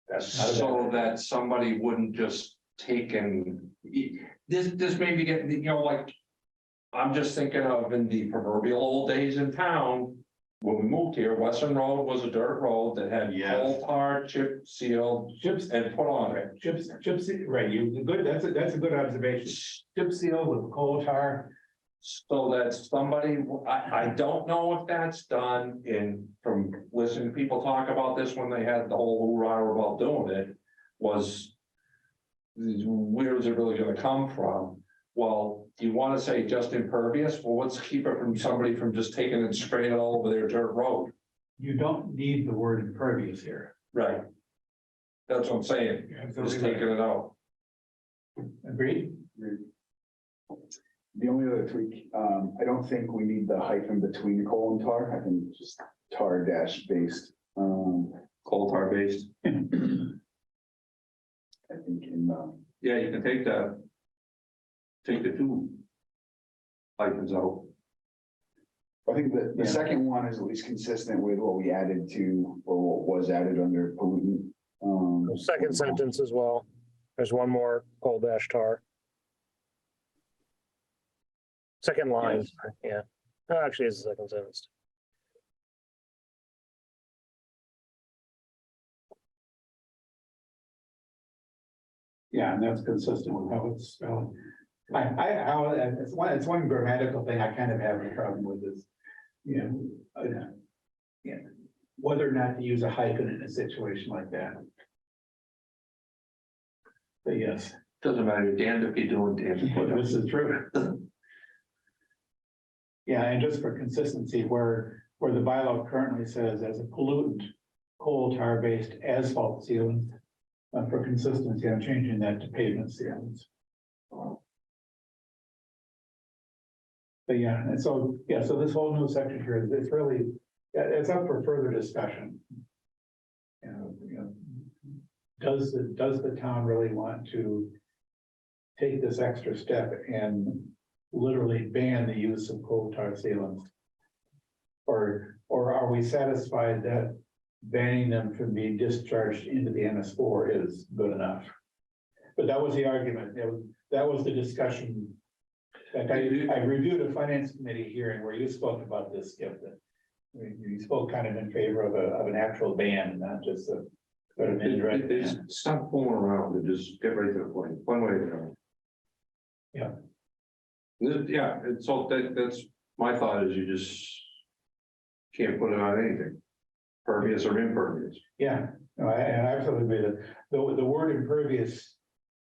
that's not a So bad- that somebody wouldn't just take this may be getting, like. I'm just thinking of in the proverbial old days in town, when we moved here, Western Road was a dirt road that had Yes. coal tar, chip sealed chips, and put on it. chips, right, you good, that's a good observation. Chip seal with coal tar. So that somebody, I don't know if that's done from listening to people talk about this when they had the whole hoorah about doing it, was where is it really gonna come from? Well, do you wanna say just impervious? Well, let's keep it from somebody from just taking and spraying it all over their dirt road. You don't need the word impervious here. Right. That's what I'm saying, just taking it out. Agreed? The only other tweak, I don't think we need the hyphen between coal and tar. I think just tar dash based. Coal tar based. I think in, Yeah, you can take that. Take the two hyphens out. I think the Yeah. second one is at least consistent with what we added to, or what was added under pollutant. Second sentence as well. There's one more coal dash tar. Second line, yeah. No, actually, it's the second sentence. Yeah, and that's consistent with how it's spelled. It's one grammatical thing I kind of have a problem with is, whether or not to use a hyphen in a situation like that. But yes, Doesn't matter, damned if you do and damned if you don't. this is true. Yeah, and just for consistency, where the bylaw currently says as a pollutant, coal tar based asphalt sealant. For consistency, I'm changing that to pavement sealants. But yeah, and so, yeah, so this whole new section here, it's really, it's up for further discussion. Does the town really want to take this extra step and literally ban the use of coal tar sealants? Or are we satisfied that banning them from being discharged into the MS4 is good enough? But that was the argument. That was the discussion. Like I reviewed a finance committee hearing where you spoke about this, Skip. That you spoke kind of in favor of an actual ban, not just a sort of indirect ban. Stop fooling around and just get right to the point, one way or the other. Yeah. Yeah, and so that's my thought is you just can't put it on anything. Pervious or impervious. Yeah, no, I absolutely agree that the word impervious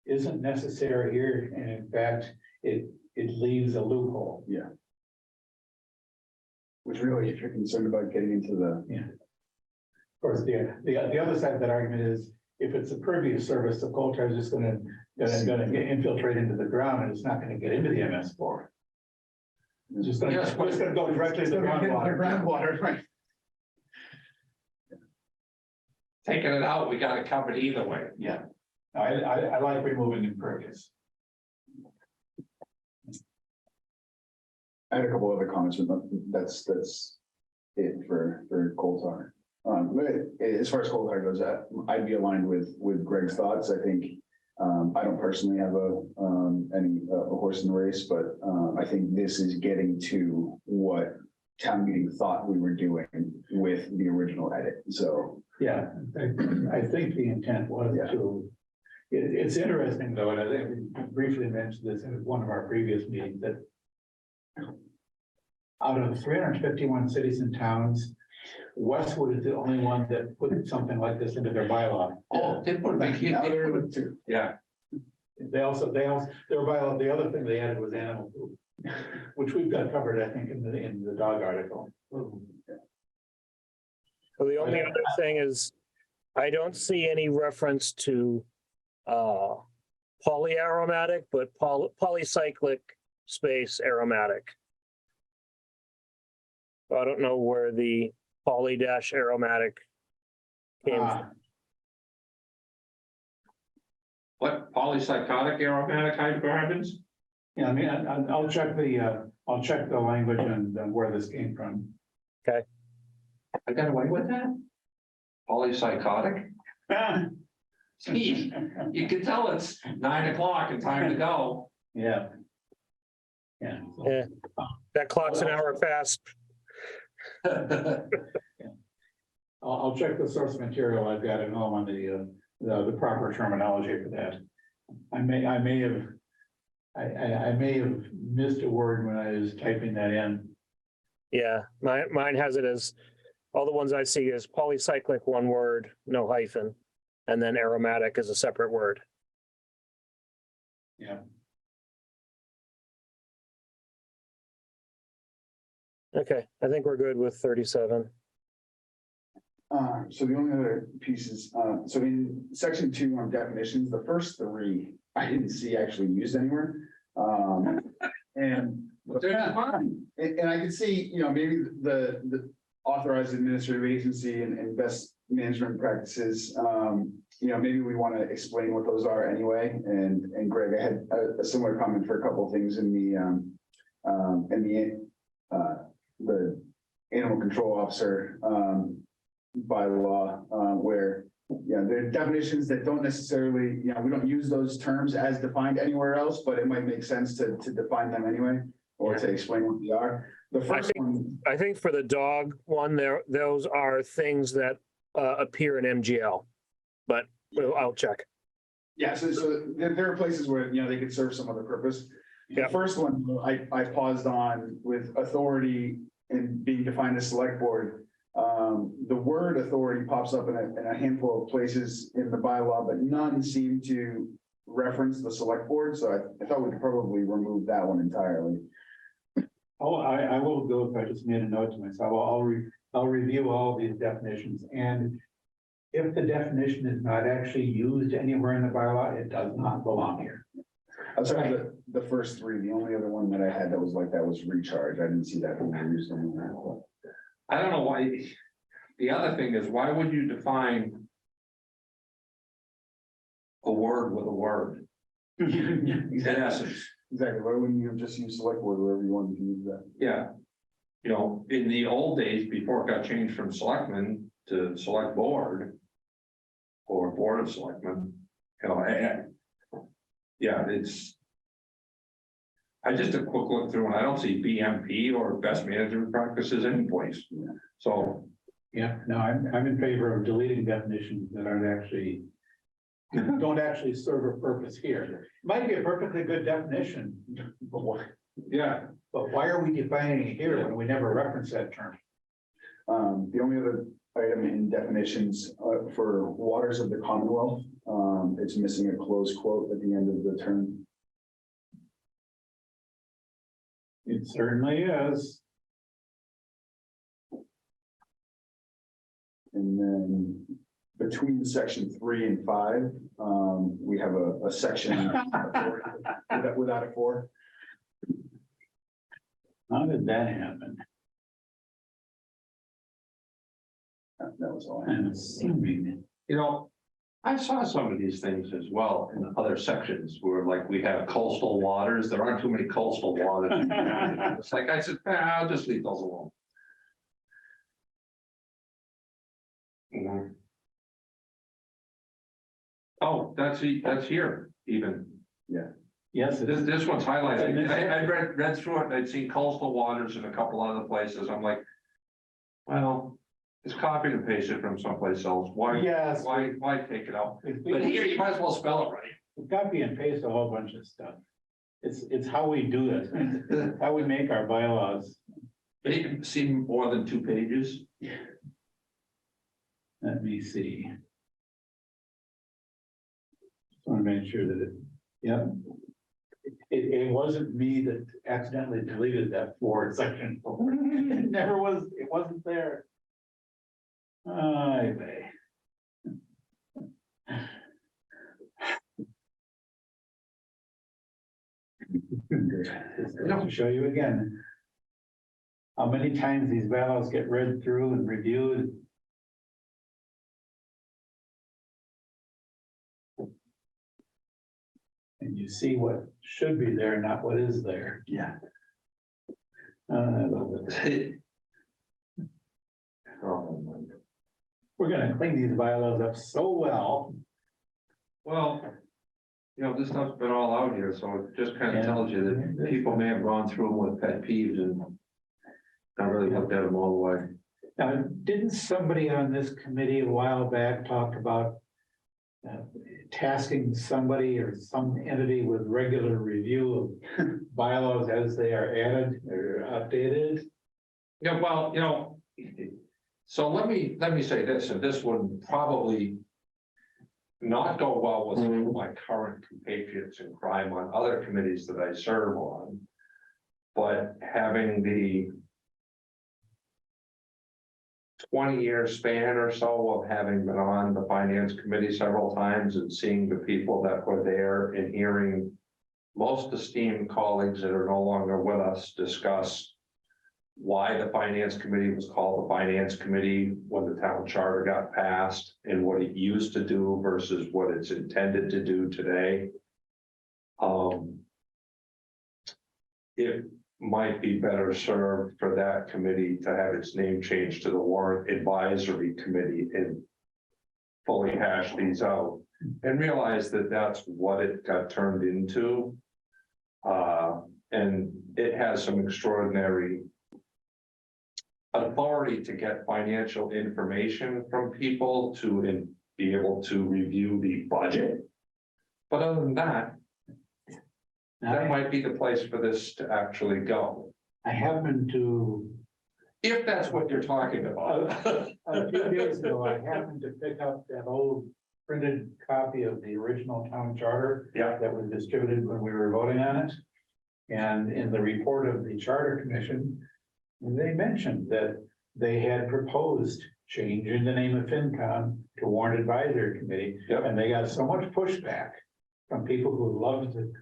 isn't necessary here, and in fact, it leaves a loophole. Yeah. Which really, if you're concerned about getting into the. Yeah. Of course, the other side of that argument is if it's a pervious surface, the coal tar is just gonna infiltrate into the ground and it's not gonna get into the MS4. It's just gonna, Yes, it's gonna go directly to the groundwater, right? Taking it out, we got it covered either way. Yeah, I like removing impervious. I had a couple other comments, but that's it for coal tar. But as far as coal tar goes, I'd be aligned with Greg's thoughts. I think I don't personally have a horse in the race, but I think this is getting to what town meeting thought we were doing with the original edit. So Yeah, I think the intent was Yeah. to, it's interesting though, and I think we briefly mentioned this in one of our previous meetings, that out of 351 cities and towns, Westwood is the only one that put something like this into their bylaw. Oh, they put it, now they're able to. yeah, Their bylaw, the other thing they added was animal food, which we've got covered, I think, in the dog article. So the only other thing is, I don't see any reference to polyaromatic, but polycyclic space aromatic. I don't know where the poly-aromatic came from. what polycyclic aromatic hydrocarbons? Yeah, I mean, I'll check the language and where this came from. I got away with that? Polycyclic? Gee, you can tell it's 9 o'clock and time to go. Yeah. Yeah. so- Yeah. That clock's an hour fast. I'll check the source material I've got at home on the proper terminology for that. I may have missed a word when I was typing that in. Yeah, mine has it as, all the ones I see is polycyclic, one word, no hyphen, and then aromatic is a separate word. Yeah. Okay, I think we're good with 37. So the only other pieces, so in section 2 on definitions, the first 3 I didn't see actually used anywhere. And I can see, maybe the authorized administrative agency and best management practices, maybe we want to explain what those are anyway. And Greg, I had a similar comment for a couple of things in the animal control officer bylaw, where there are definitions that don't necessarily, we don't use those terms as defined anywhere else, but it might make sense to define them anyway, or to explain what they are. The first one, I think for the dog one, those are things that appear in MGL, but I'll check. yeah, so there are places where they could serve some other purpose. The Yeah. first one I paused on with authority and being defined as select board. The word authority pops up in a handful of places in the bylaw, but none seem to reference the select board. So I thought we could probably remove that one entirely. Oh, I will go, if I just made a note to myself, I'll review all these definitions, and if the definition is not actually used anywhere in the bylaw, it does not belong here. Outside of the first 3, the only other one that I had that was like that was recharge. I didn't see that being used anywhere. I don't know why. The other thing is, why would you define a word with a word? In essence, Exactly. Why wouldn't you have just use select board wherever you wanted to use that? yeah. In the old days, before it got changed from selectmen to select board or board of selectmen, yeah, I just a quick look through and I don't see BMP or best management practices anyplace. So, Yeah, no, I'm in favor of deleting definitions that don't actually serve a purpose here. Might be a perfectly good definition, but why are we defining it here when we never reference that term? The only other item in definitions for waters of the Commonwealth, it's missing a close quote at the end of the term. It certainly is. And then between section 3 and 5, we have a section without a 4. How did that happen? That was all. I'm assuming. I saw some of these things as well in other sections where like we have coastal waters. There aren't too many coastal waters. It's like I said, I'll just leave those alone. Mhm. Oh, that's here even. Yes, it is. This one's highlighted. I read through it and I'd seen coastal waters in a couple other places. I'm like, well, it's copied and pasted from someplace else. Why Yes. why take it out? But We here, you might as well spell it right. copy and paste a whole bunch of stuff. It's how we do this, how we make our bylaws. They can see more than 2 pages. Let me see. Just want to make sure that it, yeah. It wasn't me that accidentally deleted that forward section. It never was, it wasn't there. Ay vey. Just to show you again. How many times these bylaws get read through and reviewed. And you see what should be there, not what is there. Yeah. Oh, my. We're gonna clean these bylaws up so well. Well, this stuff's been all out here, so it just kind Yeah. of tells you that people may have gone through them with pet peeves and not really looked at them all the way. Now, didn't somebody on this committee a while back talk about tasking somebody or some entity with regular review of bylaws as they are added or updated? Yeah, well, so let me say this, and this would probably not go well with some of my current compatriots in crime on other committees that I serve on. But having the 20-year span or so of having been on the finance committee several times and seeing the people that were there and hearing most esteemed colleagues that are no longer with us discuss why the finance committee was called the finance committee when the town charter got passed and what it used to do versus what it's intended to do today. It might be better served for that committee to have its name changed to the Warrant Advisory Committee and fully hash these out and realize that that's what it got turned into. And it has some extraordinary authority to get financial information from people to be able to review the budget. But other than that, that might be the place for this to actually go. I happened to, If that's what you're talking about. a few days ago, I happened to pick up that old printed copy of the original town charter. Yeah. That was distributed when we were voting on it. And in the report of the Charter Commission, they mentioned that they had proposed changing the name of FinCom to Warrant Advisory Committee. Yep. And they got so much pushback from people who loved the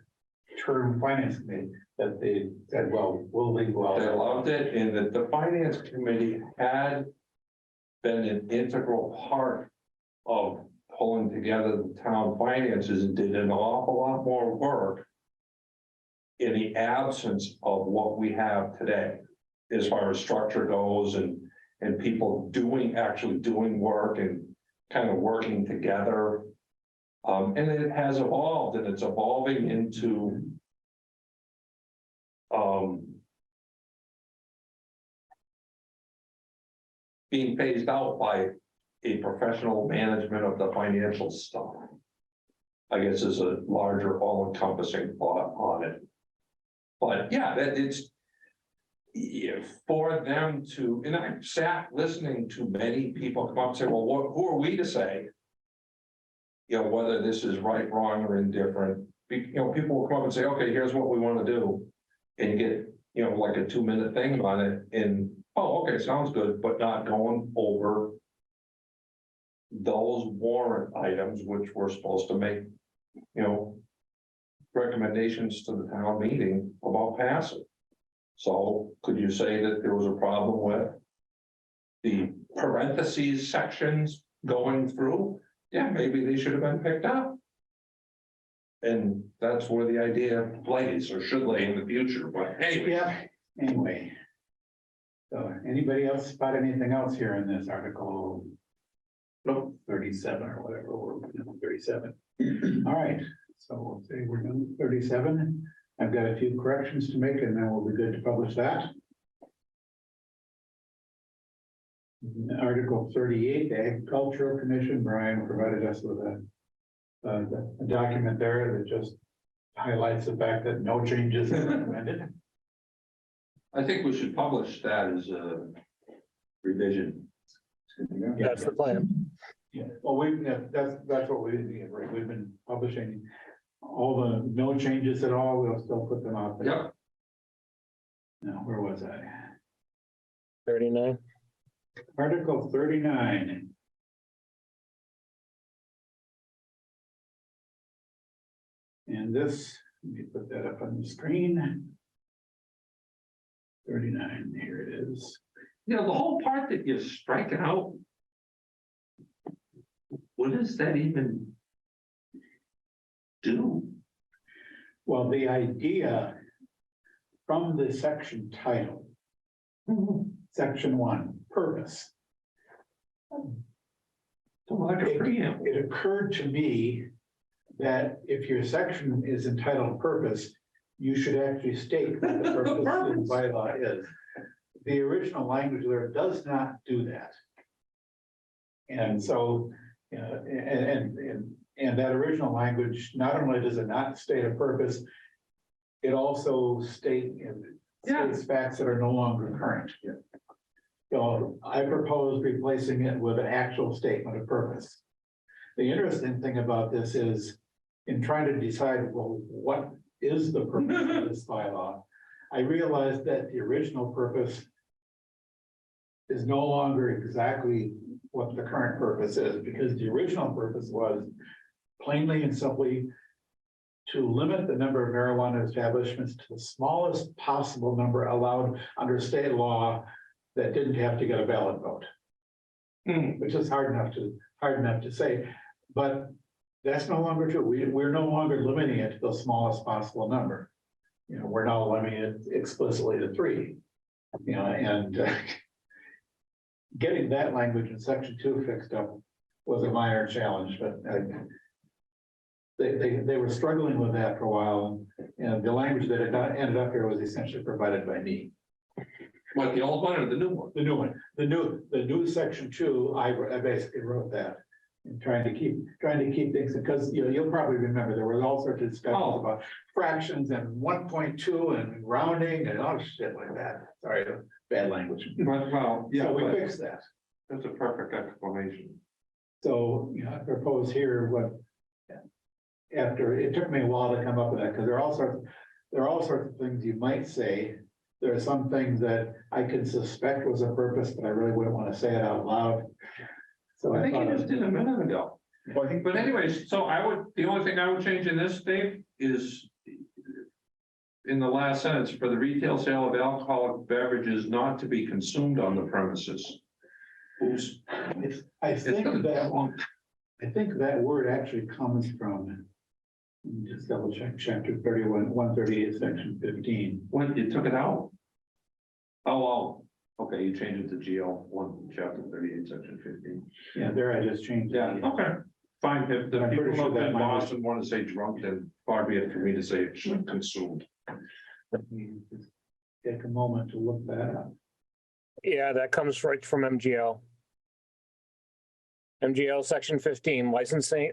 term finance committee that they said, well, we'll leave well. They loved it, and that the finance committee had been an integral part of pulling together the town finances and did an awful lot more work in the absence of what we have today, as far as structure goes and people actually doing work and kind of working together. And it has evolved, and it's evolving into being phased out by a professional management of the financial stuff. I guess is a larger, all-encompassing thought on it. But yeah, that it's for them to, and I sat listening to many people come up and say, well, who are we to say? Whether this is right, wrong, or indifferent. People will come up and say, okay, here's what we want to do. And you get, like a 2-minute thing on it and, oh, okay, sounds good, but not going over those warrant items, which we're supposed to make, recommendations to the town meeting about passing. So could you say that there was a problem with the parentheses sections going through? yeah, maybe they should have been picked up. And that's where the idea lays or should lay in the future, but anyway. Yeah, anyway. So anybody else spot anything else here in this article? Nope, 37 or whatever, we're 37. All right, so we'll say we're done with 37. I've got a few corrections to make and then we'll be good to publish that. Article 38, the Agricultural Commission, Brian provided us with a document there that just highlights the fact that no changes are recommended. I think we should publish that as a revision. That's the plan. Yeah, well, that's what we've been publishing. All the no changes at all, we'll still put them out there. Yep. Now, where was I? 39. Article 39. And this, let me put that up on the screen. 39, here it is. You know, the whole part that you're striking out. What does that even do? Well, the idea from the section title, section 1, purpose. Like a preamble. It occurred to me that if your section is entitled purpose, you should actually state what the purpose of the bylaw is. The original language there does not do that. And so, and that original language, not only does it not state a purpose, it also states facts that are no longer current. So I propose replacing it with an actual statement of purpose. The interesting thing about this is in trying to decide, well, what is the purpose of this bylaw? I realized that the original purpose is no longer exactly what the current purpose is, because the original purpose was plainly and simply to limit the number of marijuana establishments to the smallest possible number allowed under state law that didn't have to get a ballot vote. Which is hard enough to say, but that's no longer true. We're no longer limiting it to the smallest possible number. You know, we're now limiting it explicitly to 3. You know, and getting that language in section 2 fixed up was a minor challenge, but they were struggling with that for a while, and the language that ended up here was essentially provided by me. What, the old one or the new one? The new one, the new section 2, I basically wrote that. And trying to keep things, because you know, you'll probably remember there was all sorts of discussions about fractions and 1.2 and rounding and all shit like that. Sorry, bad language. Well, yeah, So we but fixed that. that's a perfect explanation. So, you know, I propose here what, after, it took me a while to come up with that, because there are all sorts of things you might say. There are some things that I could suspect was a purpose, but I really wouldn't want to say it out loud. So I think thought you just did a minute ago. Well, I think, But anyways, so the only thing I would change in this, Dave, is in the last sentence, for the retail sale of alcoholic beverages not to be consumed on the premises. Oops. I think that word actually comes from, let me just double check, chapter 31, 138, section 15. When you took it out? Oh, okay, you changed it to GL 1, chapter 38, section 15. Yeah, there I just changed it. Yeah, okay, fine. If the I'm pretty people sure up that in might- Boston want to say drunk, then far be it for me to say consumed. Let me just take a moment to look that up. Yeah, that comes right from MGL. MGL section 15, licensing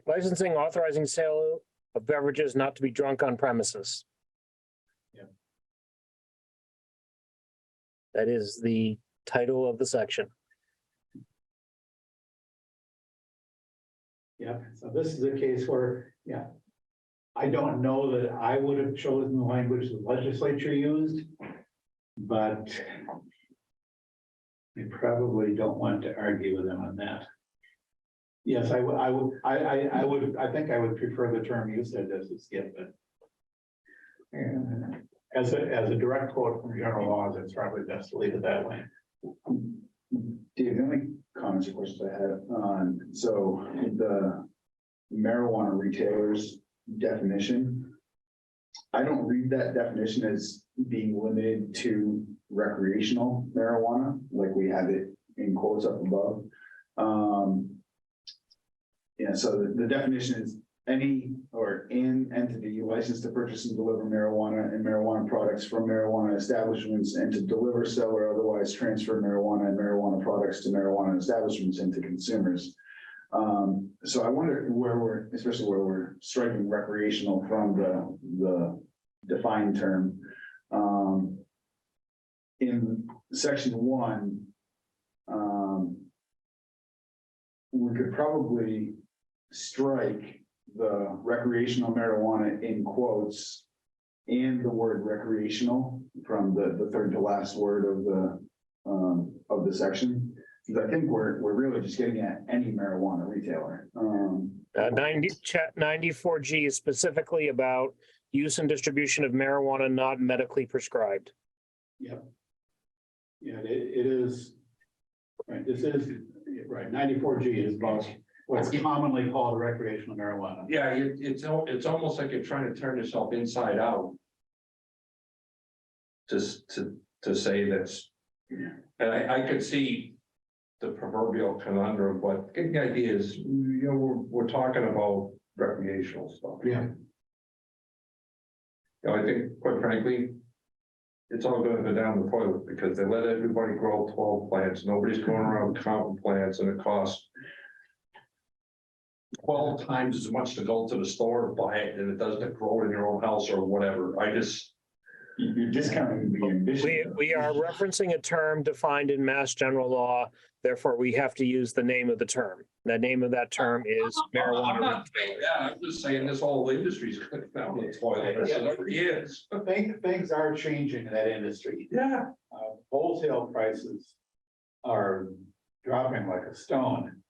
authorizing sale of beverages not to be drunk on premises. Yep. That is the title of the section. Yeah, so this is a case where, yeah, I don't know that I would have chosen the language the legislature used, but I probably don't want to argue with them on that. Yes, I think I would prefer the term you said as a skip, but as a direct quote from general laws, it's probably best to leave it that way. Dave, the only comments or questions I had on, so the marijuana retailers definition. I don't read that definition as being limited to recreational marijuana, like we have it in quotes up above. Yeah, so the definition is any or an entity licensed to purchase and deliver marijuana and marijuana products from marijuana establishments and to deliver, sell, or otherwise transfer marijuana and marijuana products to marijuana establishments and to consumers. So I wonder especially where we're striking recreational from the defined term. In section 1, we could probably strike the recreational marijuana in quotes and the word recreational from the third to last word of the section. Because I think we're really just getting at any marijuana retailer. 94G is specifically about use and distribution of marijuana not medically prescribed. Yep. Yeah, it is, right, this is, right, 94G is about what's commonly called recreational marijuana. Yeah, it's almost like you're trying to turn yourself inside out. Just to say that's, and I could see the proverbial conundrum, but the idea is, we're talking about recreational stuff. Yeah. I think, quite frankly, it's all going to go down the toilet because they let everybody grow 12 plants. Nobody's going around counting plants, and it costs 12 times as much to go to the store to buy it than it does to grow it in your own house or whatever. You're discounting the ambition. We are referencing a term defined in Mass General Law. Therefore, we have to use the name of the term. The name of that term is marijuana. Yeah, I'm just saying this whole industry's going down the toilet. It already is. Things are changing in that industry. Yeah. Wholesale prices are dropping like a stone.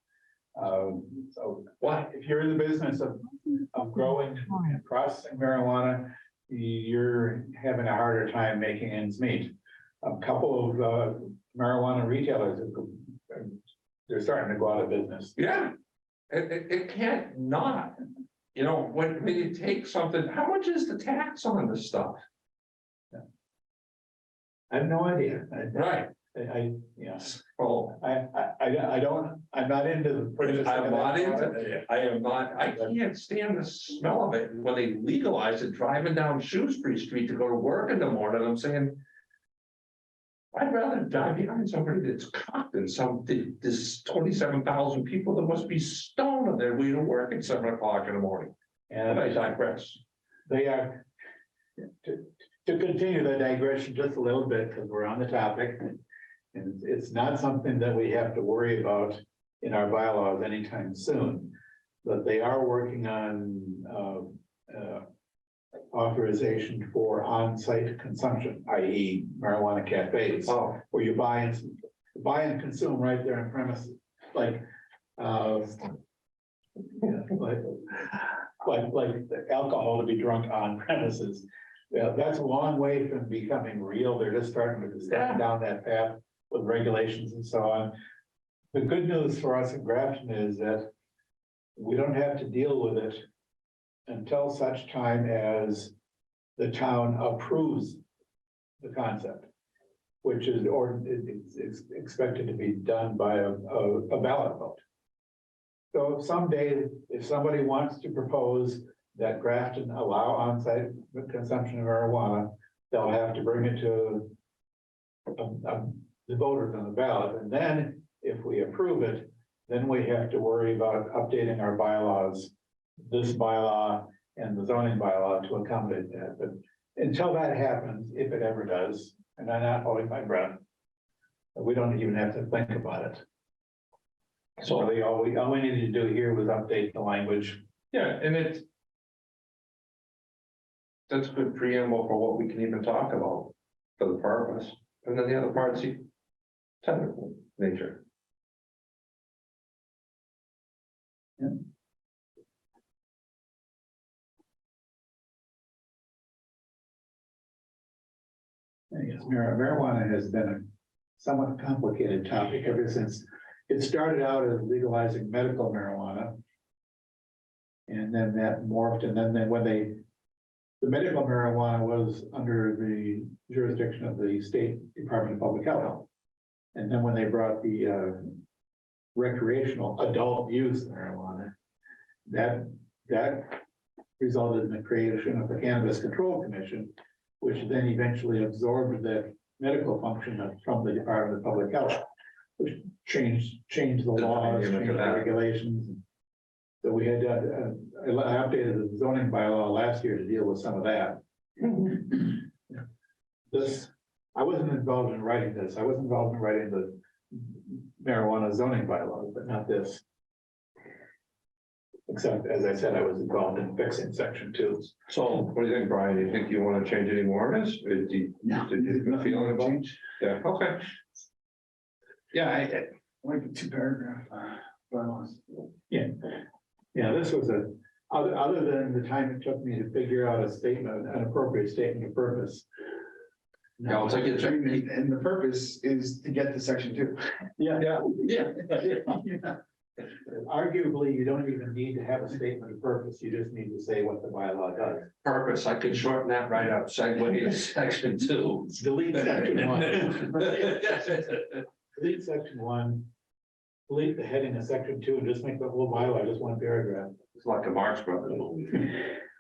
So Why? if you're in the business of growing and processing marijuana, you're having a harder time making ends meet. A couple of marijuana retailers, they're starting to go out of business. Yeah. It can't not. When you take something, how much is the tax on this stuff? I have no idea. Right. Yes. Well, I'm not into the. I'm not into it. I am not, I can't stand the smell of it. When they legalize it, driving down Shrewsbury Street to go to work in the morning, I'm saying, I'd rather die behind somebody that's cocked than this 27,000 people that must be stoned on their way to work at 7 o'clock in the morning. And I digress. They are, to continue the digression just a little bit, because we're on the topic. And it's not something that we have to worry about in our bylaws anytime soon. But they are working on authorization for on-site consumption, i.e. marijuana cafes, where you buy and consume right there on premises, like alcohol to be drunk on premises. Yeah, that's a long way from becoming real. They're just starting to step down that path with regulations and so on. The good news for us in Grafton is that we don't have to deal with it until such time as the town approves the concept, which is, or it's expected to be done by a ballot vote. So someday, if somebody wants to propose that Grafton allow on-site consumption of marijuana, they'll have to bring it to the voters on the ballot. And then if we approve it, then we have to worry about updating our bylaws, this bylaw and the zoning bylaw to accommodate that. But until that happens, if it ever does, and I'm not holding my breath, we don't even have to think about it. So all we needed to do here was update the language. Yeah, and that's a good preamble for what we can even talk about for the purpose. And then the other part's the technical nature. Yeah. I guess marijuana has been a somewhat complicated topic ever since it started out as legalizing medical marijuana. And then that morphed, and then when the medical marijuana was under the jurisdiction of the State Department of Public Health. And then when they brought the recreational adult use marijuana, that resulted in the creation of the Cannabis Control Commission, which then eventually absorbed that medical function from the Department of Public Health, which changed the laws, changed the regulations. So we had, I updated the zoning bylaw last year to deal with some of that. This, I wasn't involved in writing this. I was involved in writing the marijuana zoning bylaw, but not this. Except, as I said, I was involved in fixing section 2. So what do you think, Brian? Do you think you want to change any more of this? Or did you feel about it? Yeah, okay. Yeah, I like the 2-paragraph bylaws. Yeah, this was other than the time it took me to figure out an appropriate statement of purpose. Yeah, I'll take it. And the purpose is to get to section 2. Yeah. Yeah. Arguably, you don't even need to have a statement of purpose. You just need to say what the bylaw does. Purpose, I could shorten that right up, segue to section 2. Delete section 1. Delete section 1. Delete the heading of section 2 and just make the whole bylaw just one paragraph. It's like a Marx Brothers movie.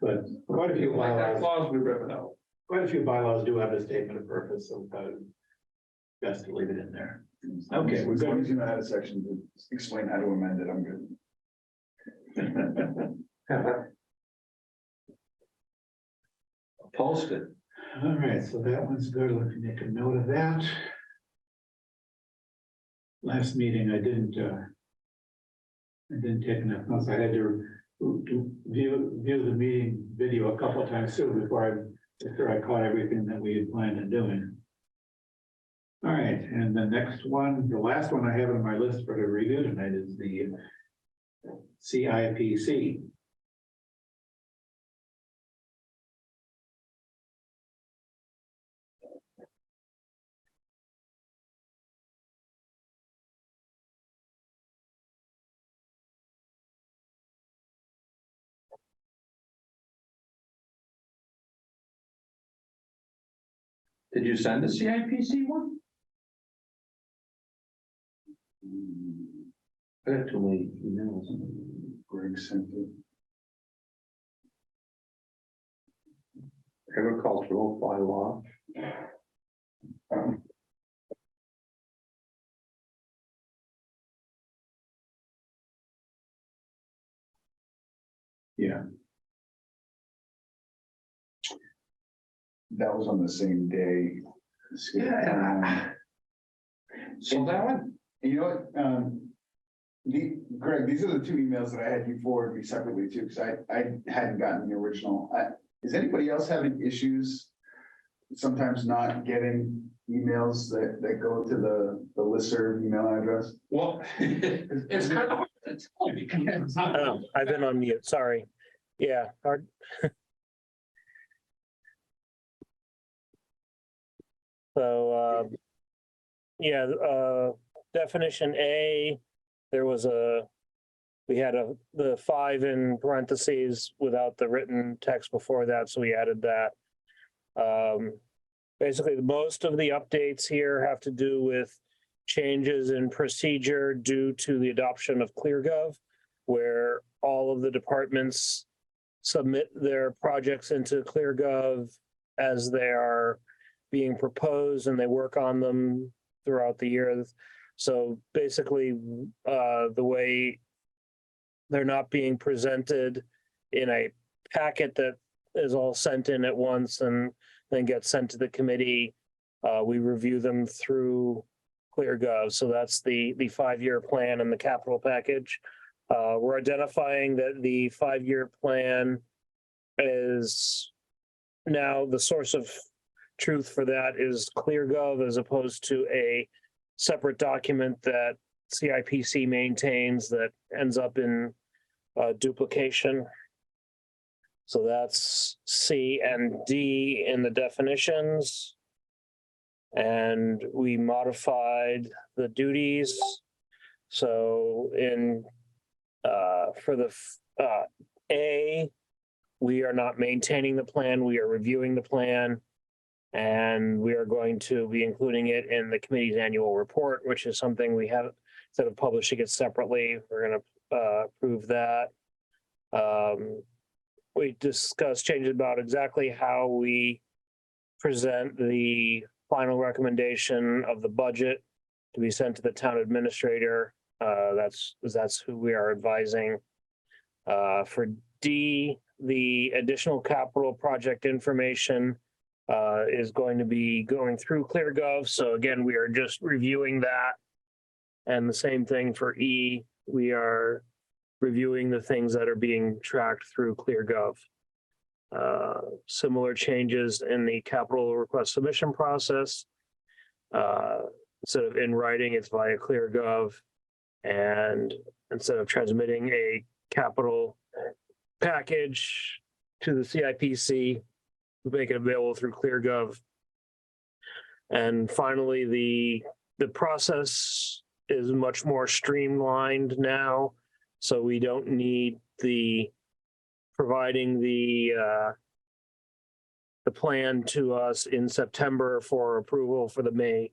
But quite a few Like that bylaws, clause, we rip it out. quite a few bylaws do have a statement of purpose, so best to leave it in there. Okay, As long as you know how to section to explain how to amend it, I'm good. Post it. All right, so that one's good. Let me make a note of that. Last meeting, I didn't take enough notes. I had to view the meeting video a couple of times too before I caught everything that we had planned on doing. All right, and the next one, the last one I have on my list for the review tonight is the CIPC. Did you send the CIPC one? I got too many emails. Greg sent it. Agricultural bylaw. Yeah. That was on the same day. So that one, You know what, Greg, these are the 2 emails that I had you forward me separately too, because I hadn't gotten the original. Is anybody else having issues sometimes not getting emails that go to the listserv email address? well, it's kind of hard to tell because I've been on mute, sorry. Yeah, hard. So, yeah, definition A, there was we had the 5 in parentheses without the written text before that, so we added that. Basically, most of the updates here have to do with changes in procedure due to the adoption of ClearGov, where all of the departments submit their projects into ClearGov as they are being proposed, and they work on them throughout the year. So basically, the way they're not being presented in a packet that is all sent in at once and then gets sent to the committee, we review them through ClearGov. So that's the 5-year plan and the capital package. We're identifying that the 5-year plan is now the source of truth for that is ClearGov, as opposed to a separate document that CIPC maintains that ends up in duplication. So that's C and D in the definitions. And we modified the duties. So in for the A, we are not maintaining the plan, we are reviewing the plan. And we are going to be including it in the committee's annual report, which is something we have, instead of publishing it separately, we're gonna approve that. We discussed changes about exactly how we present the final recommendation of the budget to be sent to the town administrator. That's who we are advising. For D, the additional capital project information is going to be going through ClearGov. So again, we are just reviewing that. And the same thing for E, we are reviewing the things that are being tracked through ClearGov. Similar changes in the capital request submission process. Instead of in writing, it's via ClearGov. And instead of transmitting a capital package to the CIPC, we make it available through ClearGov. And finally, the process is much more streamlined now. So we don't need providing the plan to us in September for approval for the May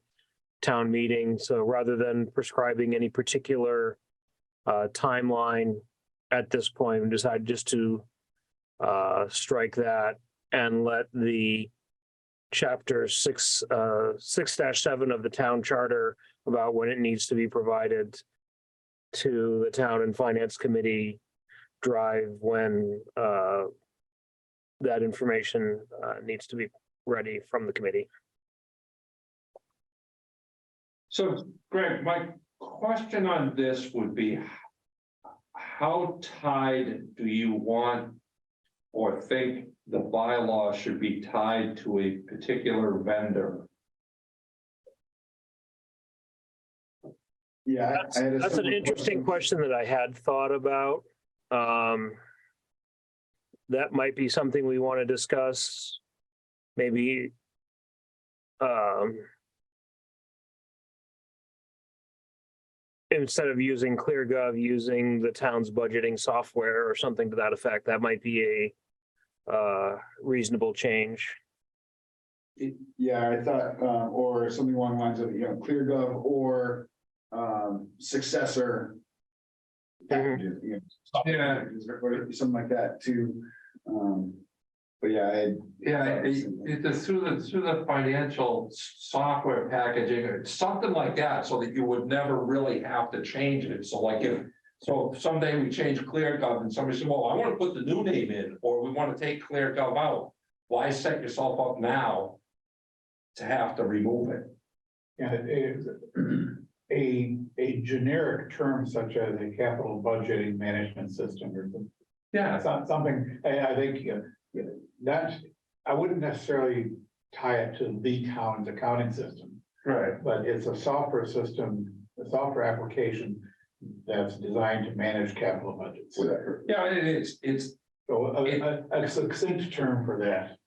town meeting. So rather than prescribing any particular timeline at this point, we decided just to strike that and let the chapter 6-7 of the town charter about when it needs to be provided to the town and finance committee drive when that information needs to be ready from the committee. So Greg, my question on this would be, how tied do you want or think the bylaw should be tied to a particular vendor? Yeah. That's an interesting question that I had thought about. That might be something we want to discuss. Maybe instead of using ClearGov, using the town's budgeting software or something to that effect. That might be a reasonable change. Yeah, I thought, or something along the lines of, ClearGov or successor packages, Yeah. or something like that too. But yeah, It's through the financial software packaging or something like that, so that you would never really have to change it. So like if someday we change ClearGov and somebody says, well, I want to put the new name in, or we want to take ClearGov out. Why set yourself up now to have to remove it? And a generic term such as a capital budgeting management system or something. Yeah. It's not something, I think that I wouldn't necessarily tie it to the town's accounting system, Right. but it's a software system, a software application that's designed to manage capital budgets. Yeah, it's So a succinct term for that.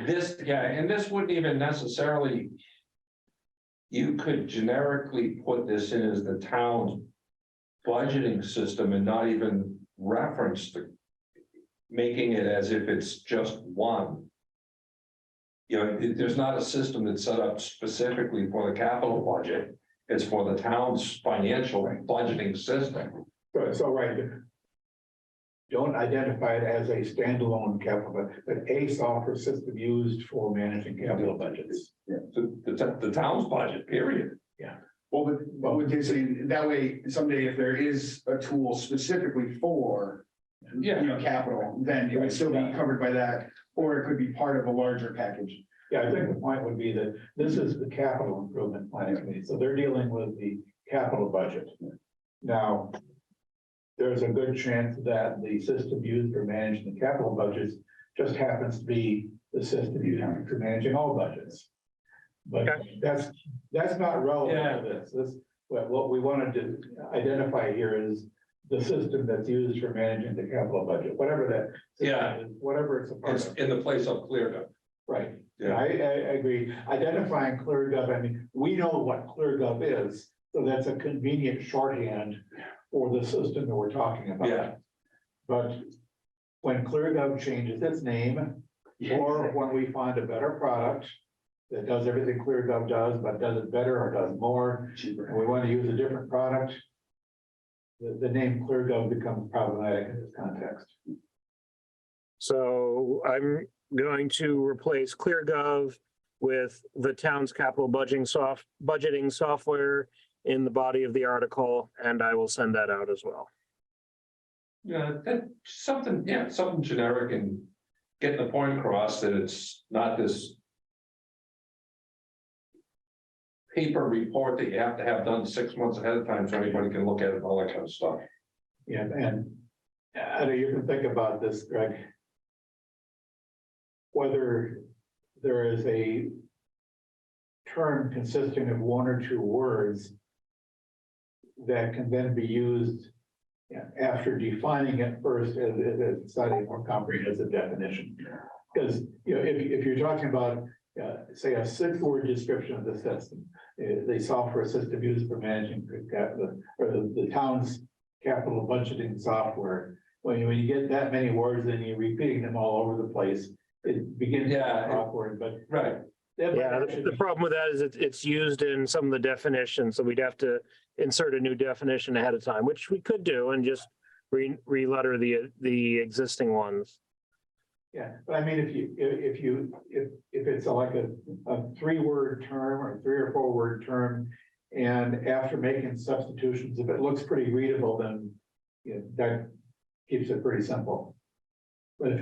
this, and this wouldn't even necessarily. You could generically put this in as the town's budgeting system and not even reference making it as if it's just one. There's not a system that's set up specifically for the capital budget. It's for the town's financial budgeting system. So right. Don't identify it as a standalone capital budget, but a software system used for managing capital budgets. Yeah. The town's budget, period. well, but we can say that way, someday if there is a tool specifically for capital, then it would still be covered by that, or it could be part of a larger package. Yeah, I think the point would be that this is the capital improvement planning committee, so they're dealing with the capital budget. Now, there's a good chance that the system used for managing the capital budgets just happens to be the system used for managing all budgets. But that's not relevant to this. What we wanted to identify here is the system that's used for managing the capital budget, whatever that is, whatever it's a part It's of. in the place of ClearGov. Right. Yeah. I agree. Identifying ClearGov, I mean, we know what ClearGov is, so that's a convenient shorthand for the system that we're talking about. Yeah. But when ClearGov changes its name, or when we find a better product that does everything ClearGov does, but does it better or does more, Cheaper. and we want to use a different product, the name ClearGov becomes problematic in this context. So I'm going to replace ClearGov with the town's capital budgeting software in the body of the article, and I will send that out as well. Yeah, that, something generic and getting the point across that it's not this paper report that you have to have done 6 months ahead of time so anybody can look at it and all that kind of stuff. Yeah, and I know you can think about this, Greg. Whether there is a term consisting of 1 or 2 words that can then be used after defining it first as deciding more comprehensive definition. Because, you know, if you're talking about, say, a 6-word description of the system, the software system used for managing the town's capital budgeting software, when you get that many words and you're repeating them all over the place, it begins to get awkward, but. Right. Yeah, the problem with that is it's used in some of the definitions, so we'd have to insert a new definition ahead of time, which we could do and just re-letter the existing ones. Yeah, but I mean, if it's like a 3-word term or 3 or 4-word term, and after making substitutions, if it looks pretty readable, then that keeps it pretty simple. But if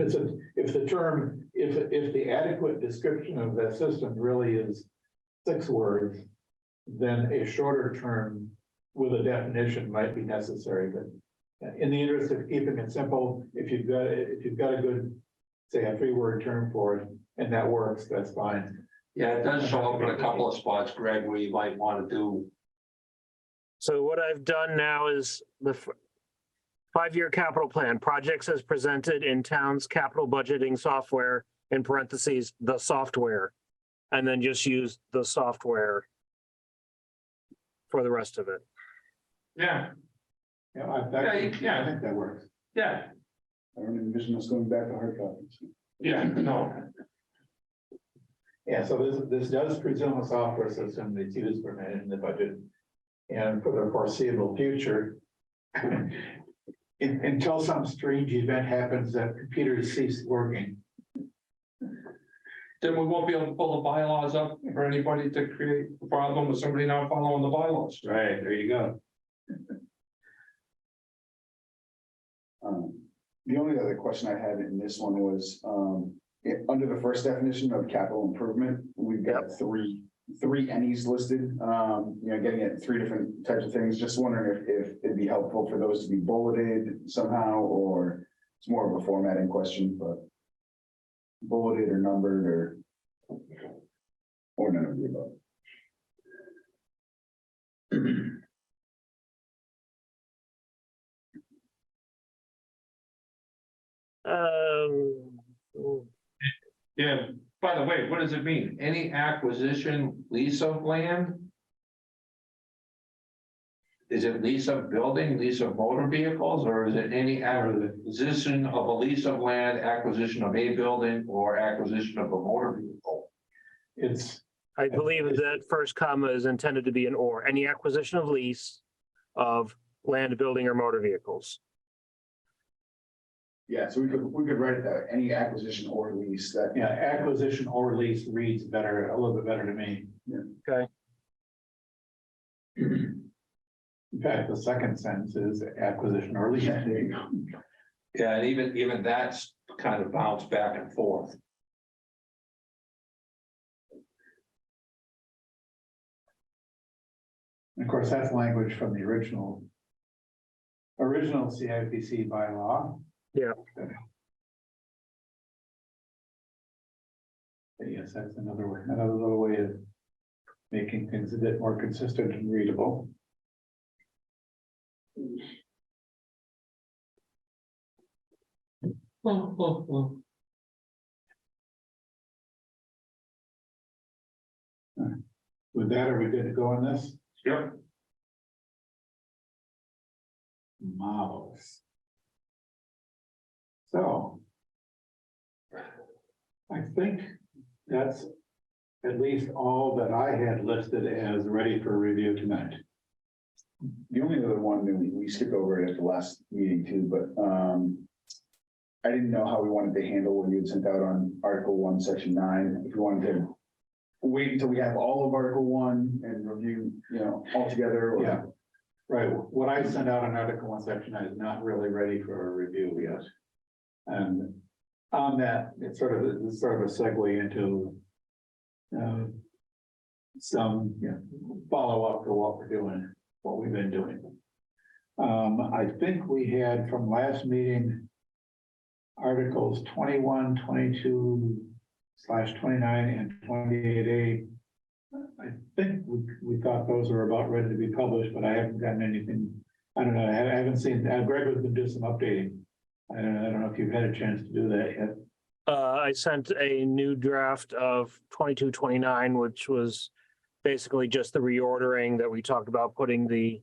the adequate description of that system really is 6 words, then a shorter term with a definition might be necessary. But in the interest of keeping it simple, if you've got a good, say, a 3-word term for it, and that works, that's fine. Yeah, it does show up in a couple of spots, Greg, where you might want to do. So what I've done now is the 5-year capital plan, projects as presented in town's capital budgeting software, in parentheses, the software, and then just use the software for the rest of it. Yeah, I think that works. yeah, I don't envision us going back to hard copies. yeah, no. Yeah, so this does presume a software system that's used for managing the budget. And for the foreseeable future, until some strange event happens that computers cease working. Then we won't be able to pull the bylaws up for anybody to create a problem with somebody not following the bylaws. Right, there you go. The only other question I had in this one was, under the first definition of capital improvement, we've got three NEs listed, getting at 3 different types of things. Just wondering if it'd be helpful for those to be bulleted somehow, or it's more of a formatting question, but bulleted or numbered or none of the above. Yeah, by the way, what does it mean? Any acquisition, lease of land? Is it lease of building, lease of motor vehicles, or is it any acquisition of a lease of land, acquisition of a building, or acquisition of a motor vehicle? I believe that first comma is intended to be an or, any acquisition of lease of land, building, or motor vehicles. Yeah, so we could write it that any acquisition or lease that. Yeah, acquisition or lease reads better, a little bit better to me. Yeah. Okay. In fact, the second sentence is acquisition or lease. Yeah, there you go. Yeah, and even that's kind of bounced back and forth. And of course, that's language from the original CIPC bylaw. Yeah. But yes, that's another little way of making things a bit more consistent and readable. With that, are we good to go on this? Yep. Marvelous. So I think that's at least all that I had listed as ready for review tonight. The only other one, that we skipped over it at the last meeting too, but I didn't know how we wanted to handle what you had sent out on Article 1, Section 9. If you wanted to wait until we have all of Article 1 and review, all together. Or... Yeah, right. What I sent out on Article 1, Section 9 is not really ready for a review yet. And on that, it's sort of a segue into some follow-up to what we're doing, what we've been doing. I think we had from last meeting, Articles 21, 22/29 and 28A. I think we thought those were about ready to be published, but I haven't gotten anything. I don't know. I haven't seen. Greg has been doing some updating. I don't know if you've had a chance to do that yet. I sent a new draft of 2229, which was basically just the reordering that we talked about, putting the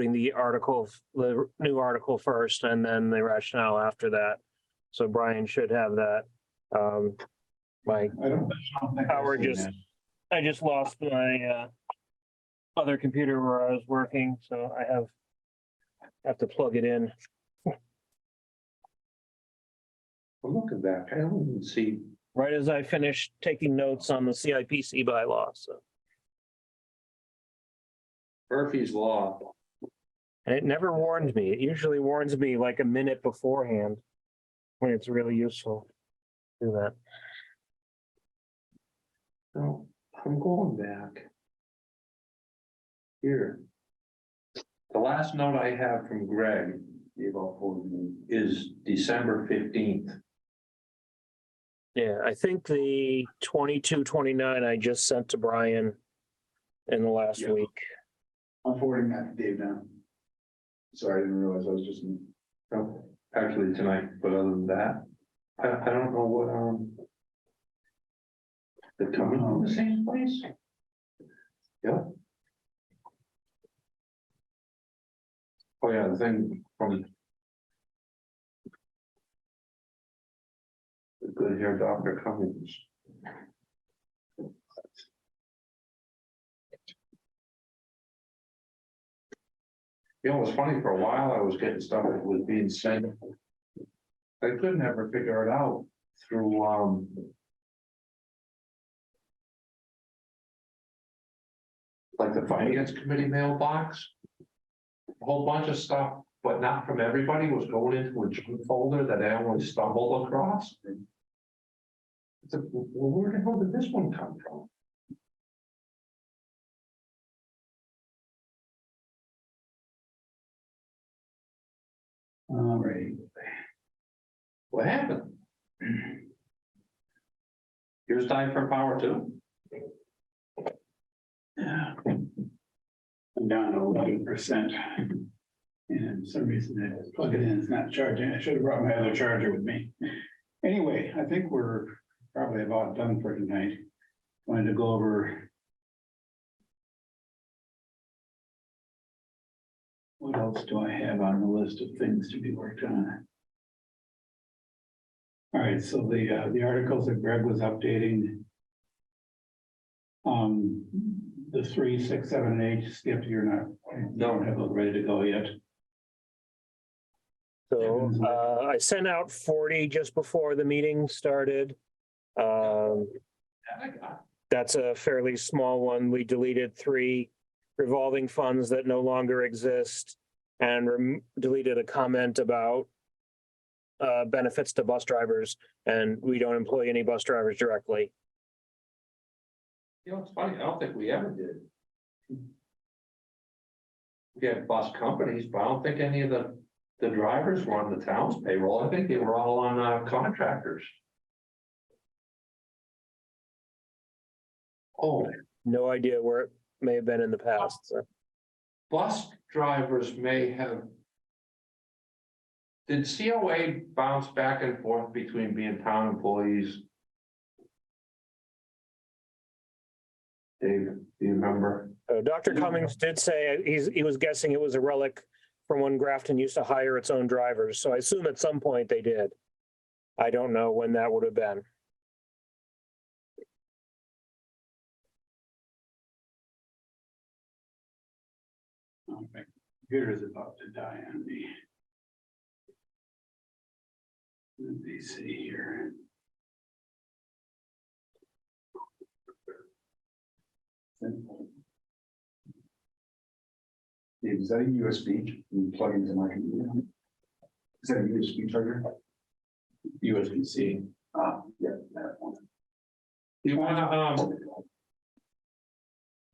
new article first and then the rationale after that. So Brian should have that. I don't think power I've seen just- that. I just lost my other computer where I was working, so I have to plug it in. I'm looking back, I don't even see, Right as I finished taking notes on the CIPC bylaw, so. Murphy's Law. And it never warned me. It usually warns me like a minute beforehand when it's really useful to do that. No, I'm going back. Here. The last note I have from Greg is December 15th. Yeah, I think the 2229 I just sent to Brian in the last Yeah. week. I'm forwarding that to Dave now. Sorry, I didn't realize I was just. Oh, actually tonight, but other than that, I don't know what, they're coming from the same place? Yeah. Oh, yeah, the thing from the good hair Dr. Cummings. You know, it was funny, for a while I was getting stuff that was being sent. I couldn't ever figure it out through, like the finance committee mailbox. A whole bunch of stuff, but not from everybody, was going into a junk folder that I only stumbled across. It's like, well, where the hell did this one come from? All right. What happened? Here's time for power too. Yeah. I'm down to 11%. And for some reason I plug it in, it's not charging. I should have brought my other charger with me. Anyway, I think we're probably about done for tonight. Wanted to go over. What else do I have on the list of things to be worked on? All right, so the articles that Greg was updating. The 3, 6, 7, and 8, Skip, you don't have those ready to go yet. So I sent out 40 just before the meeting started. That's a fairly small one. We deleted 3 revolving funds that no longer exist and deleted a comment about benefits to bus drivers, and we don't employ any bus drivers directly. You know, it's funny, I don't think we ever did. We had bus companies, but I don't think any of the drivers were on the town's payroll. I think they were all on contractors. Oh, No idea where it may have been in the past. So. bus drivers may have. Did COA bounce back and forth between being town employees? Dave, do you remember? Dr. Cummings did say he was guessing it was a relic from when Grafton used to hire its own drivers. So I assume at some point they did. I don't know when that would have been. Oh, my computer's about to die on me. Let me see here. Dave, is that a USB you plug into my computer? Is that a USB charger? USB-C. Yeah, that one. You wanna,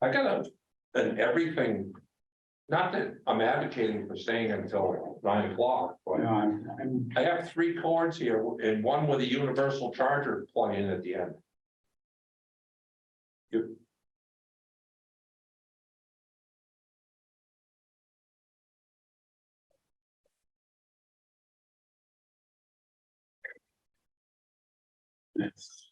I got an everything, not that I'm advocating for staying until 9 o'clock, but No, I'm I have 3 cords here and one with a universal charger plug in at the end. You, it's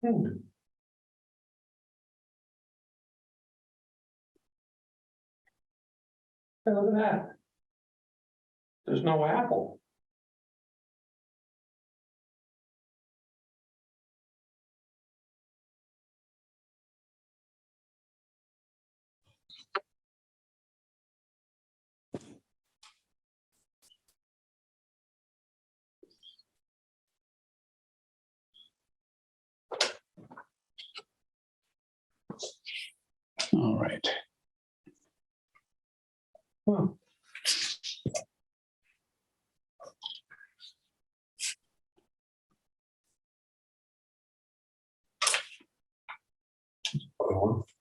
Hey, look at that. There's no Apple. all right. Huh.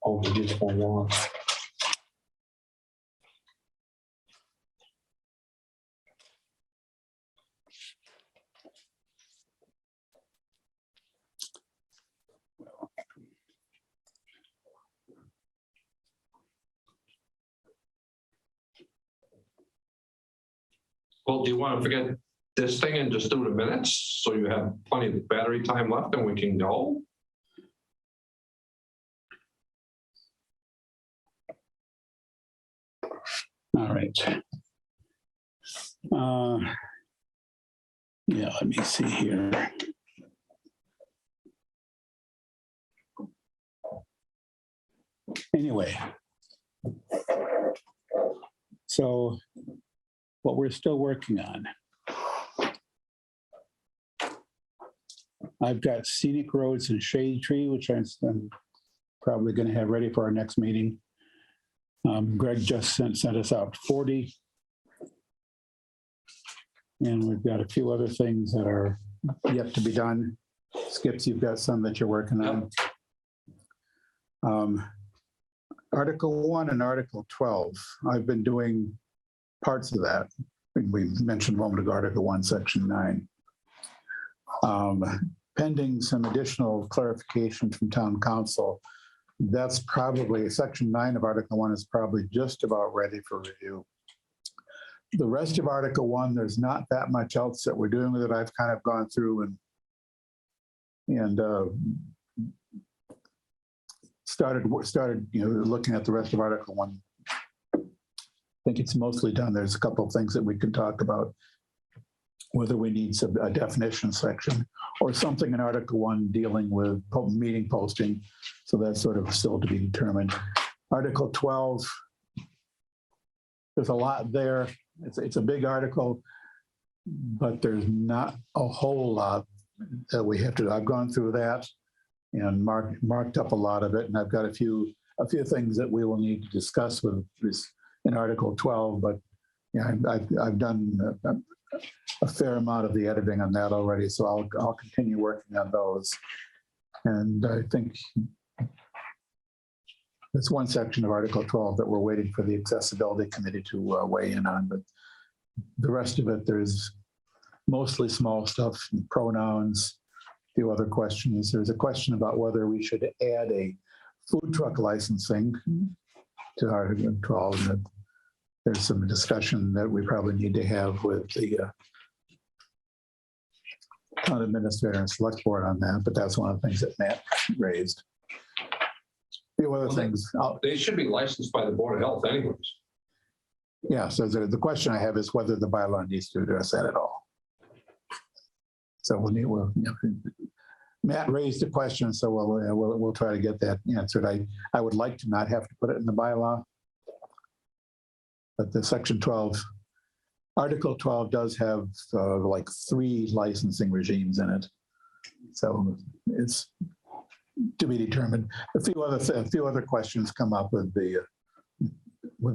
Oh, we just want one. Well, do you want to forget this thing and just do the minutes, so you have plenty of battery time left and we can go? All right. Yeah, let me see here. Anyway. So what we're still working on. I've got scenic roads and shade tree, which I'm probably going to have ready for our next meeting. Greg just sent us out 40. And we've got a few other things that are yet to be done. Skips, you've got some that you're working on. Article 1 and Article 12, I've been doing parts of that. We mentioned a moment ago, Article 1, Section 9. Pending some additional clarification from town council, that's probably, Section 9 of Article 1 is probably just about ready for review. The rest of Article 1, there's not that much else that we're doing with it. I've kind of gone through and started looking at the rest of Article 1. I think it's mostly done. There's a couple of things that we can talk about, whether we need a definition section or something in Article 1 dealing with meeting posting. So that's sort of still to be determined. Article 12, there's a lot there. It's a big article, but there's not a whole lot that we have to do. I've gone through that and marked up a lot of it, and I've got a few things that we will need to discuss with this in Article 12. But yeah, I've done a fair amount of the editing on that already, so I'll continue working on those. And I think There's one section of Article 12 that we're waiting for the Accessibility Committee to weigh in on, but the rest of it, there's mostly small stuff, pronouns, a few other questions. There's a question about whether we should add a food truck licensing to Article 12. And there's some discussion that we probably need to have with the town administrator and select board on that, but that's one of the things that Matt raised. A few other things. They should be licensed by the Board of Health anyways. Yeah, so the question I have is whether the bylaw needs to address that at all. So Matt raised a question, so we'll try to get that answered. I would like to not have to put it in the bylaw. But the section 12, Article 12 does have like 3 licensing regimes in it. So it's to be determined. A few other questions come up with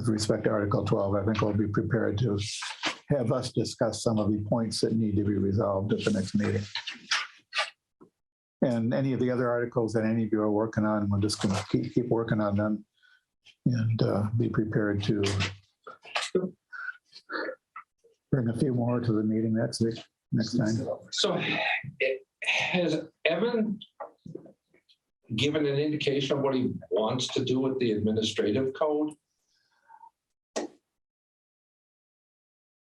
respect to Article 12. I think I'll be prepared to have us discuss some of the points that need to be resolved at the next meeting. And any of the other articles that any of you are working on, we're just going to keep working on them and be prepared to bring a few more to the meeting next time. So has Evan given an indication of what he wants to do with the administrative code?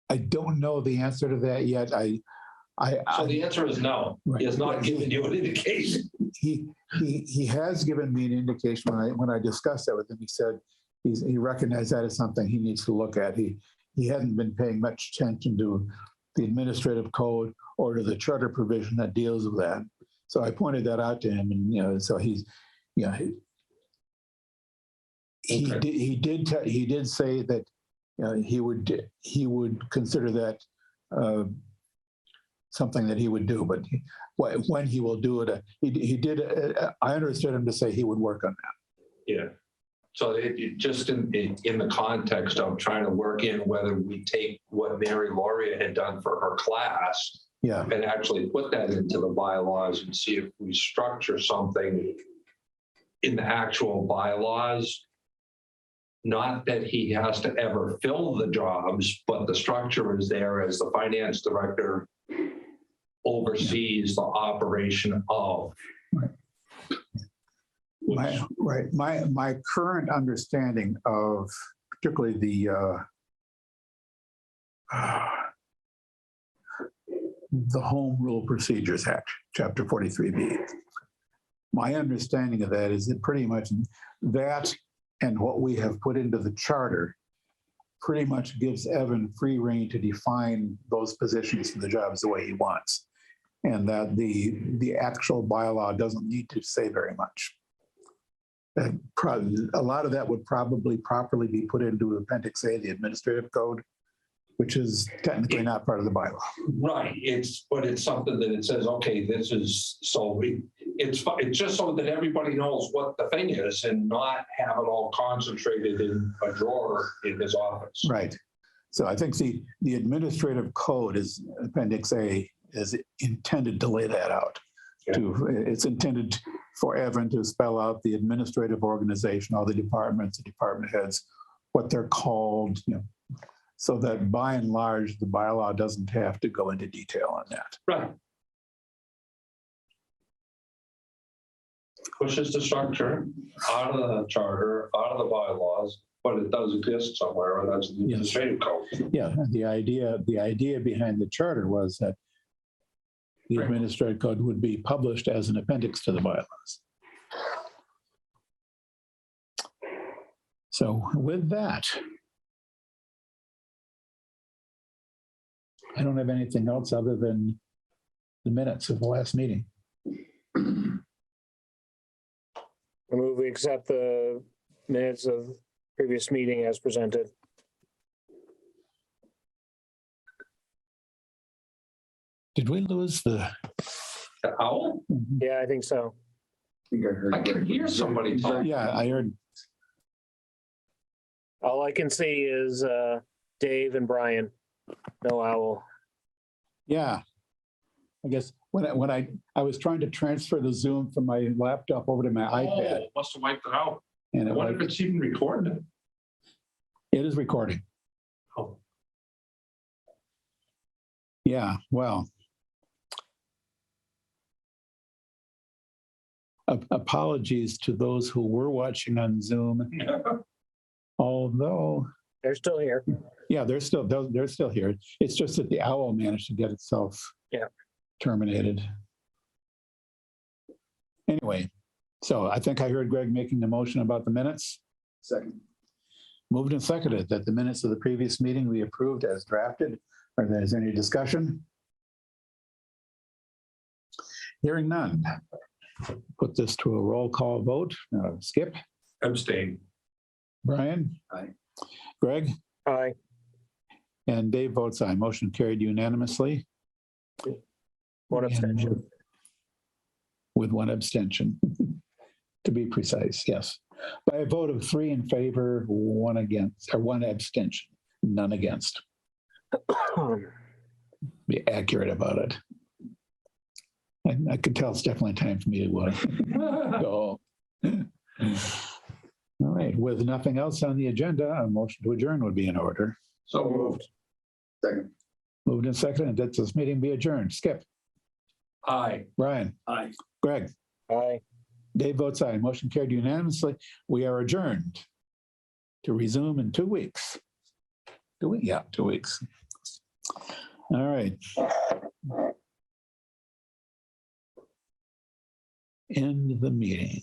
I don't know the answer to that yet. So the answer is no. He has not given you an indication. He has given me an indication when I discussed that with him. He said he recognized that as something he needs to look at. He hadn't been paying much attention to the administrative code or to the charter provision that deals with that. So I pointed that out to him, and so he did say that he would consider that something that he would do, but when he will do it, he did. I understood him to say he would work on that. Yeah. So it just in the context of trying to work in whether we take what Mary Lauria had done for her class, Yeah, and actually put that into the bylaws and see if we structure something in the actual bylaws. Not that he has to ever fill the jobs, but the structure is there as the finance director oversees the operation of. My current understanding of particularly the Home Rule Procedures Act, Chapter 43B. My understanding of that is that pretty much that and what we have put into the charter pretty much gives Evan free rein to define those positions for the jobs the way he wants. And that the actual bylaw doesn't need to say very much. A lot of that would probably properly be put into Appendix A, the administrative code, which is technically not part of the bylaw. Right, but it's something that it says, okay, this is, so it's just so that everybody knows what the thing is and not have it all concentrated in a drawer in his office. Right. So I think the administrative code is Appendix A is intended to lay that out. Yeah. It's intended for Evan to spell out the administrative organization, all the departments, the department heads, what they're called, so that by and large, the bylaw doesn't have to go into detail on that. Right. Pushes the structure out of the charter, out of the bylaws, but it does exist somewhere, and that's the administrative code. Yeah, the idea behind the charter was that the administrative code would be published as an appendix to the bylaws. So with that, I don't have anything else other than the minutes of the last meeting. I move we accept the minutes of previous meeting as presented. Did we lose the? The owl? Yeah, I think so. I can hear somebody talking. Yeah, I heard. All I can see is Dave and Brian. No owl. Yeah. I guess when I was trying to transfer the Zoom from my laptop over to my iPad. Oh, must have wiped it out. And I wonder if it's even recorded. it is recording. Oh. Yeah, well. Apologies to those who were watching on Zoom, although, They're still here. yeah, they're still here. It's just that the owl managed to get itself terminated. Anyway, so I think I heard Greg making the motion about the minutes. Second. Moved and seconded that the minutes of the previous meeting be approved as drafted. Are there any discussion? Hearing none. Put this to a roll call vote. Skip, Abstain. Brian? Aye. Greg? Aye. And Dave votes aye. Motion carried unanimously. One abstention. And with one abstention, to be precise, yes. By a vote of 3 in favor, 1 against, or 1 abstention, none against. Be accurate about it. I could tell it's definitely time for me to go. All right, with nothing else on the agenda, a motion to adjourn would be in order. So moved. Second. Moved and seconded that this meeting be adjourned. Skip, Aye. Brian, Aye. Greg, Aye. Dave votes aye. Motion carried unanimously. We are adjourned to resume in 2 weeks. 2 weeks? Yeah, 2 weeks. All right. End the meeting.